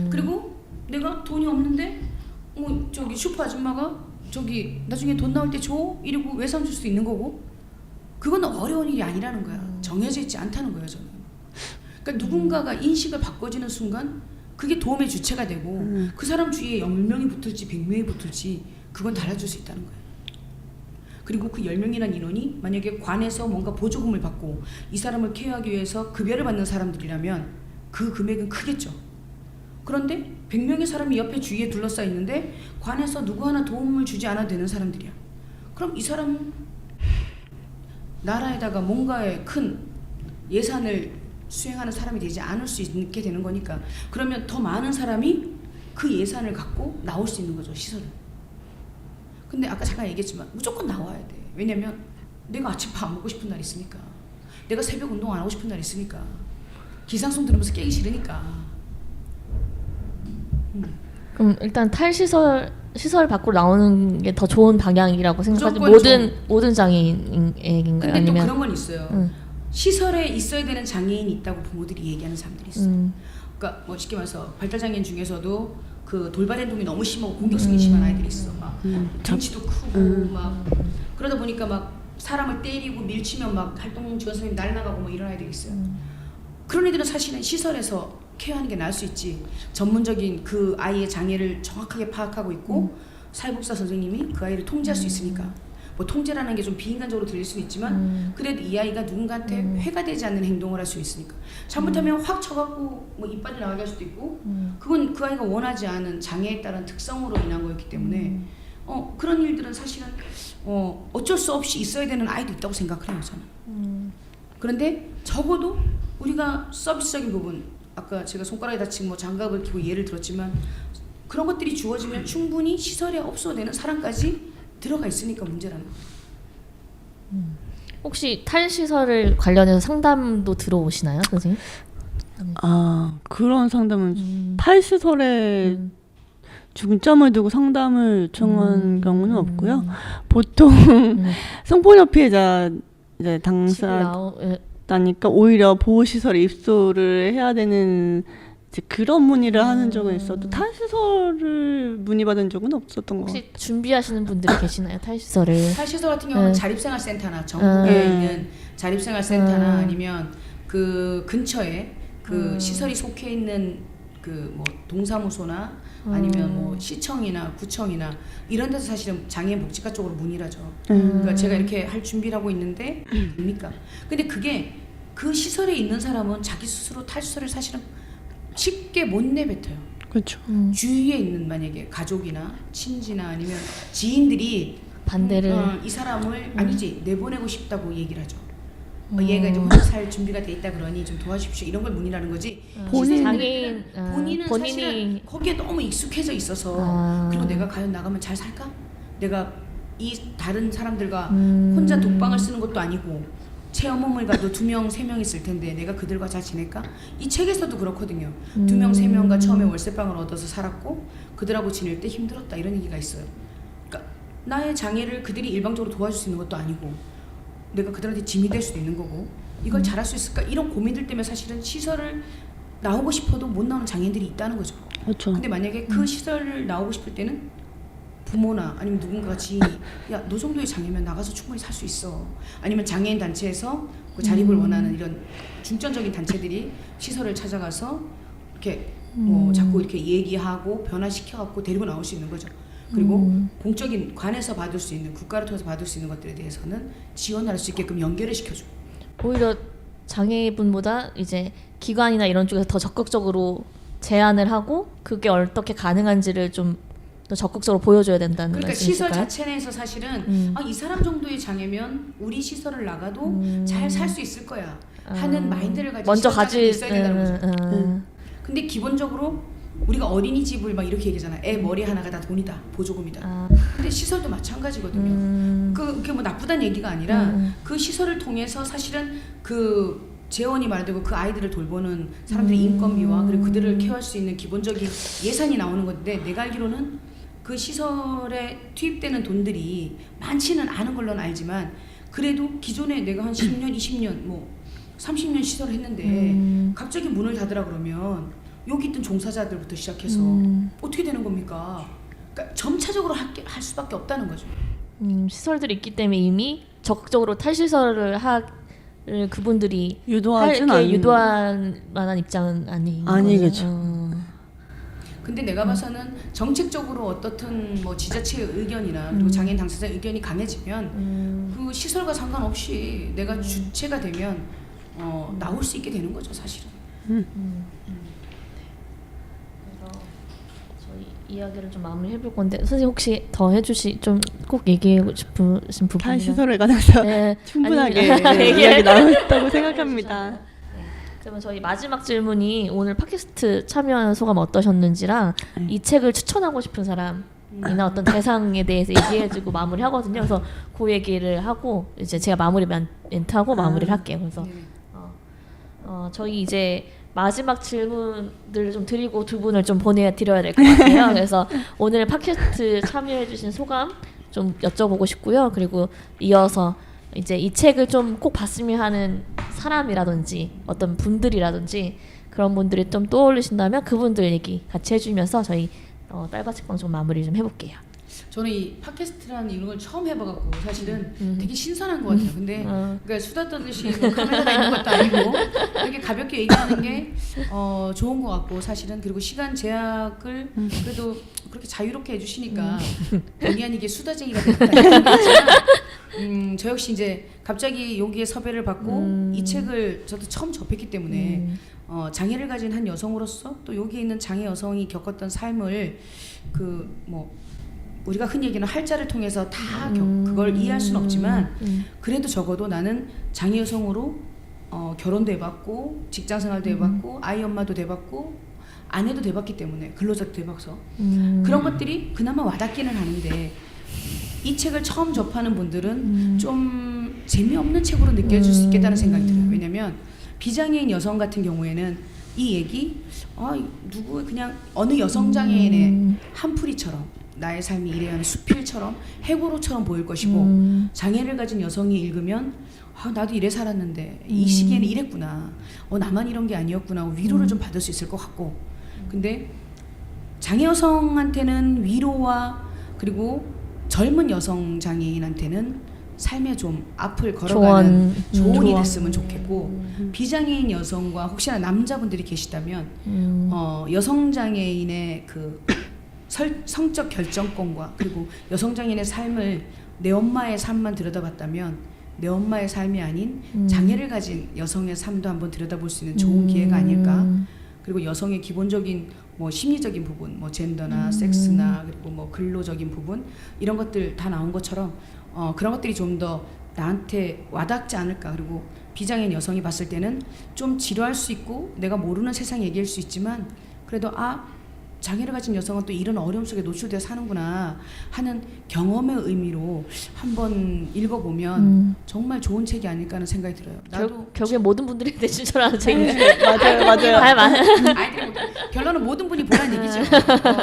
그리고 내가 돈이 없는데 저기 슈퍼 아줌마가 저기 나중에 돈 나올 때 줘 이러고 외상 줄 수 있는 거고 그건 어려운 일이 아니라는 거야. 정해져 있지 않다는 거예요 저는. 그러니까 누군가가 인식을 바꿔지는 순간 그게 도움의 주체가 되고 그 사람 주위에 10명이 붙을지 100명이 붙을지 그건 달라질 수 있다는 거예요. 그리고 그 10명이라는 인원이 만약에 관에서 뭔가 보조금을 받고 이 사람을 케어하기 위해서 급여를 받는 사람들이라면 그 금액은 크겠죠. 그런데 100명의 사람이 옆에 주위에 둘러싸여 있는데 관에서 누구 하나 도움을 주지 않아도 되는 사람들이야. 그럼 이 사람은 나라에다가 뭔가의 큰 예산을 수행하는 사람이 되지 않을 수 있게 되는 거니까 그러면 더 많은 사람이 그 예산을 갖고 나올 수 있는 거죠 시설을. 근데 아까 잠깐 얘기했지만 무조건 나와야 돼. 왜냐면 내가 아침 밥 안 먹고 싶은 날 있으니까 내가 새벽 운동 안 하고 싶은 날 있으니까 기상송 들으면서 깨기 싫으니까 그럼 일단 탈시설 밖으로 나오는 게 더 좋은 방향이라고 생각하지 모든 장애인인가요? 근데 아니면 또 그런 건 있어요. 시설에 있어야 되는 장애인이 있다고 부모들이 얘기하는 사람들이 있어. 그러니까 뭐 쉽게 말해서 발달장애인 중에서도 그 돌발 행동이 너무 심하고 공격성이 심한 아이들이 있어. 막 등치도 크고 막 그러다 보니까 막 사람을 때리고 밀치면 막 활동 지원 선생님 날아가고 뭐 이런 아이들이 있어요. 그런 애들은 사실은 시설에서 케어하는 게 나을 수 있지. 전문적인 그 아이의 장애를 정확하게 파악하고 있고 사회복지사 선생님이 그 아이를 통제할 수 있으니까. 뭐 통제라는 게 좀 비인간적으로 들릴 수는 있지만 그래도 이 아이가 누군가한테 회가 되지 않는 행동을 할 수 있으니까. 잘못하면 확 쳐갖고 뭐 이빨이 나가게 할 수도 있고 그건 그 아이가 원하지 않은 장애에 따른 특성으로 인한 거였기 때문에 그런 일들은 사실은 어쩔 수 없이 있어야 되는 아이도 있다고 생각을 해요 저는. 그런데 적어도 우리가 서비스적인 부분 아까 제가 손가락에 다친 뭐 장갑을 끼고 예를 들었지만 그런 것들이 주어지면 충분히 시설에 없어도 되는 사람까지 들어가 있으니까 문제라는 거예요. 혹시 탈시설을 관련해서 상담도 들어오시나요, 선생님? 아 그런 상담은 탈시설에 중점을 두고 상담을 요청한 경우는 없고요. 보통 성폭력 피해자 이제 당사자니까 오히려 보호시설에 입소를 해야 되는 이제 그런 문의를 하는 적은 있어도 탈시설을 문의받은 적은 없었던 것 같아요. 혹시 준비하시는 분들이 계시나요, 탈시설을? 탈시설 같은 경우는 자립생활센터나 전국에 있는 자립생활센터나 아니면 그 근처에 그 시설이 속해 있는 그 뭐 동사무소나 아니면 뭐 시청이나 구청이나 이런 데서 사실은 장애인 복지과 쪽으로 문의를 하죠. 그러니까 제가 이렇게 할 준비를 하고 있는데 됩니까? 근데 그게 그 시설에 있는 사람은 자기 스스로 탈시설을 사실은 쉽게 못 내뱉어요. 그렇죠. 주위에 있는 만약에 가족이나 친지나 아니면 지인들이 반대를 이 사람을 아니지 내보내고 싶다고 얘기를 하죠. 얘가 이제 혼자 살 준비가 돼 있다 그러니 좀 도와주십시오 이런 걸 문의라는 거지. 장애인 본인은 본인이 사실은 거기에 너무 익숙해져 있어서 그리고 내가 과연 나가면 잘 살까? 내가 이 다른 사람들과 혼자 독방을 쓰는 것도 아니고 체험홈을 가도 2명, 3명 있을 텐데 내가 그들과 잘 지낼까? 이 책에서도 그렇거든요. 2명, 3명과 처음에 월세방을 얻어서 살았고 그들하고 지낼 때 힘들었다 이런 얘기가 있어요. 그러니까 나의 장애를 그들이 일방적으로 도와줄 수 있는 것도 아니고 내가 그들한테 짐이 될 수도 있는 거고 이걸 잘할 수 있을까? 이런 고민들 때문에 사실은 시설을 나오고 싶어도 못 나오는 장애인들이 있다는 거죠. 그렇죠. 근데 만약에 그 시설을 나오고 싶을 때는 부모나 아니면 누군가가 지인이 야, 너 정도의 장애면 나가서 충분히 살 수 있어. 아니면 장애인 단체에서 그 자립을 원하는 이런 중점적인 단체들이 시설을 찾아가서 이렇게 뭐 자꾸 이렇게 얘기하고 변화시켜갖고 데리고 나올 수 있는 거죠. 그리고 공적인 관에서 받을 수 있는 국가를 통해서 받을 수 있는 것들에 대해서는 지원할 수 있게끔 연결을 시켜줘. 오히려 장애분보다 이제 기관이나 이런 쪽에서 더 적극적으로 제안을 하고 그게 어떻게 가능한지를 좀 더 적극적으로 보여줘야 된다는 그러니까 시설 말씀이실까요? 자체 내에서 사실은 이 사람 정도의 장애면 우리 시설을 나가도 잘 살 수 있을 거야 하는 마인드를 가진 먼저 시설자들이 있어야 된다는 거죠. 근데 기본적으로 우리가 어린이집을 막 이렇게 얘기하잖아. 애 머리 하나가 다 돈이다, 보조금이다. 근데 시설도 마찬가지거든요. 그게 뭐 나쁘다는 얘기가 아니라 그 시설을 통해서 사실은 그 재원이 마련되고 그 아이들을 돌보는 사람들의 인건비와 그리고 그들을 케어할 수 있는 기본적인 예산이 나오는 건데 내가 알기로는 그 시설에 투입되는 돈들이 많지는 않은 걸로는 알지만 그래도 기존에 내가 한 10년, 20년, 뭐 30년 시설을 했는데 갑자기 문을 닫으라 그러면 여기 있던 종사자들부터 시작해서 어떻게 되는 겁니까? 그러니까 점차적으로 할 수밖에 없다는 거죠. 시설들이 있기 때문에 이미 적극적으로 탈시설을 그분들이 유도하진 유도할 만한 입장은 아니겠죠. 근데 내가 봐서는 정책적으로 어떻든 뭐 지자체의 의견이나 그리고 장애인 당사자 의견이 강해지면 그 시설과 상관없이 내가 주체가 되면 나올 수 있게 되는 거죠, 사실은. 그래서 저희 이야기를 좀 마무리해볼 건데 선생님 혹시 더 좀 꼭 얘기하고 싶으신 부분이 탈시설에 관해서 충분하게 이야기 나눴다고 생각합니다. 그러면 저희 마지막 질문이 오늘 팟캐스트 참여한 소감 어떠셨는지랑 이 책을 추천하고 싶은 사람이나 어떤 대상에 대해서 얘기해주고 마무리하거든요. 그래서 그 얘기를 하고 이제 제가 마무리 멘트하고 마무리를 할게요. 그래서 저희 이제 마지막 질문들을 좀 드리고 두 분을 좀 보내드려야 될 것 같아요. 그래서 오늘 팟캐스트 참여해주신 소감 좀 여쭤보고 싶고요. 그리고 이어서 이제 이 책을 좀 꼭 봤으면 하는 사람이라든지 어떤 분들이라든지 그런 분들이 좀 떠올리신다면 그분들 얘기 같이 해주면서 저희 딸바책방 좀 마무리 좀 해볼게요. 저는 이 팟캐스트라는 이런 걸 처음 해봐갖고 사실은 되게 신선한 것 같아요. 근데 그러니까 수다 떠듯이 뭐 카메라가 있는 것도 아니고 이렇게 가볍게 얘기하는 게 좋은 것 같고 사실은 그리고 시간 제약을 그래도 그렇게 자유롭게 해주시니까 본의 아니게 수다쟁이가 됐다 이런 게 있지만 저 역시 이제 갑자기 여기에 섭외를 받고 이 책을 저도 처음 접했기 때문에 장애를 가진 한 여성으로서 또 여기 있는 장애 여성이 겪었던 삶을 그 뭐 우리가 흔히 얘기하는 할자를 통해서 다 그걸 이해할 수는 없지만 그래도 적어도 나는 장애 여성으로 결혼도 해봤고 직장생활도 해봤고 아이 엄마도 돼봤고 아내도 돼봤기 때문에 근로자도 돼봐서 그런 것들이 그나마 와닿기는 하는데 이 책을 처음 접하는 분들은 좀 재미없는 책으로 느껴질 수 있겠다는 생각이 들어요. 왜냐면 비장애인 여성 같은 경우에는 이 얘기 누구 그냥 어느 여성 장애인의 한풀이처럼 나의 삶이 이래야 하는 수필처럼 해고로처럼 보일 것이고 장애를 가진 여성이 읽으면 나도 이래 살았는데 이 시기에는 이랬구나. 나만 이런 게 아니었구나 하고 위로를 좀 받을 수 있을 것 같고, 근데 장애 여성한테는 위로와 그리고 젊은 여성 장애인한테는 삶에 좀 앞을 걸어가는 조언이 됐으면 좋겠고, 비장애인 여성과 혹시나 남자분들이 계시다면 여성 장애인의 그 성적 결정권과 그리고 여성 장애인의 삶을 내 엄마의 삶만 들여다봤다면 내 엄마의 삶이 아닌 장애를 가진 여성의 삶도 한번 들여다볼 수 있는 좋은 기회가 아닐까. 그리고 여성의 기본적인 뭐 심리적인 부분, 뭐 젠더나 섹스나 그리고 뭐 근로적인 부분 이런 것들 다 나온 것처럼 그런 것들이 좀 더 나한테 와닿지 않을까. 그리고 비장애인 여성이 봤을 때는 좀 지루할 수 있고 내가 모르는 세상 얘기일 수 있지만 그래도 장애를 가진 여성은 또 이런 어려움 속에 노출되어 사는구나 하는 경험의 의미로 한번 읽어보면 정말 좋은 책이 아닐까 하는 생각이 들어요. 나도 결국에 모든 분들이 대신 저라는 책이죠. 맞아요. 아이들이 결론은 모든 분이 보라는 얘기죠.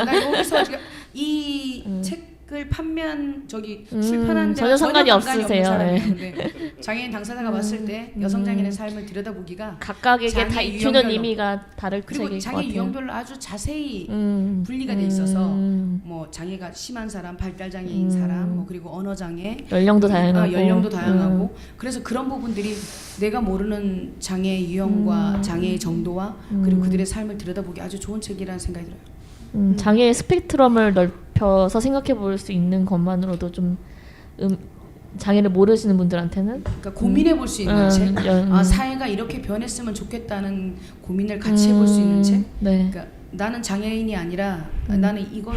나 여기서 지금 이 책을 판매한 출판한 데 전혀 상관이 없으세요. 사람인데 장애인 당사자가 봤을 때 여성 장애인의 삶을 들여다보기가 각각에게 다 주는 의미가 다를 그리고 책일 것 장애 같아요. 유형별로 아주 자세히 분리가 돼 있어서 뭐 장애가 심한 사람, 발달 장애인 사람, 뭐 그리고 언어 장애, 연령도 다양하고, 그래서 그런 부분들이 내가 모르는 장애 유형과 장애의 정도와 그리고 그들의 삶을 들여다보기 아주 좋은 책이라는 생각이 들어요. 장애의 스펙트럼을 넓혀서 생각해 볼 수 있는 것만으로도 좀 장애를 모르시는 분들한테는 그러니까 고민해 볼 수 있는 책, 사회가 이렇게 변했으면 좋겠다는 고민을 같이 해볼 수 있는 책. 네. 그러니까 나는 장애인이 아니라 나는 이걸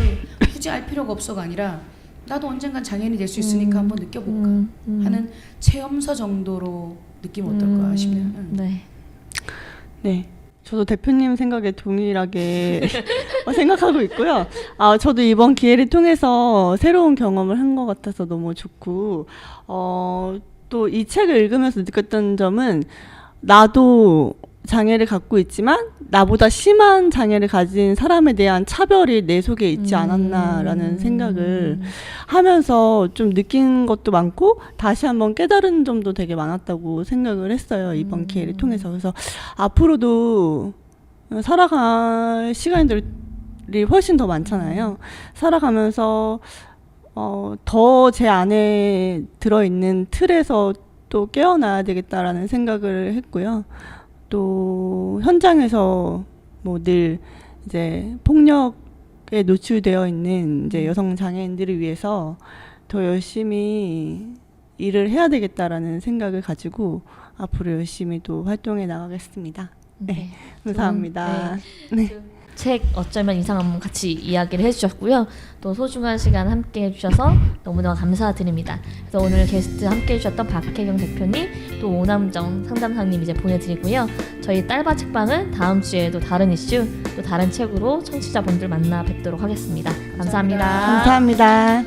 굳이 알 필요가 없어가 아니라 나도 언젠간 장애인이 될 수 있으니까 한번 느껴볼까 하는 체험서 정도로 느끼면 어떨까 싶네요. 네. 저도 대표님 생각에 동일하게 생각하고 있고요. 저도 이번 기회를 통해서 새로운 경험을 한 것 같아서 너무 좋고, 또 이 책을 읽으면서 느꼈던 점은 나도 장애를 갖고 있지만 나보다 심한 장애를 가진 사람에 대한 차별이 내 속에 있지 않았나라는 생각을 하면서 좀 느낀 것도 많고 다시 한번 깨달은 점도 되게 많았다고 생각을 했어요. 이번 기회를 통해서. 그래서 앞으로도 살아갈 시간들이 훨씬 더 많잖아요. 살아가면서 더 제 안에 들어있는 틀에서 또 깨어나야 되겠다라는 생각을 했고요. 또 현장에서 뭐 늘 이제 폭력에 노출되어 있는 이제 여성 장애인들을 위해서 더 열심히 일을 해야 되겠다라는 생각을 가지고 앞으로 열심히 또 활동해 나가겠습니다. 네, 감사합니다. 네. 책 어쩌면 이상한 같이 이야기를 해주셨고요. 또 소중한 시간 함께 해주셔서 너무너무 감사드립니다. 그래서 오늘 게스트 함께 해주셨던 박혜경 대표님, 또 오남정 상담사님 이제 보내드리고요. 저희 딸바 책방은 다음 주에도 다른 이슈, 또 다른 책으로 청취자분들 만나 뵙도록 하겠습니다. 감사합니다. 감사합니다.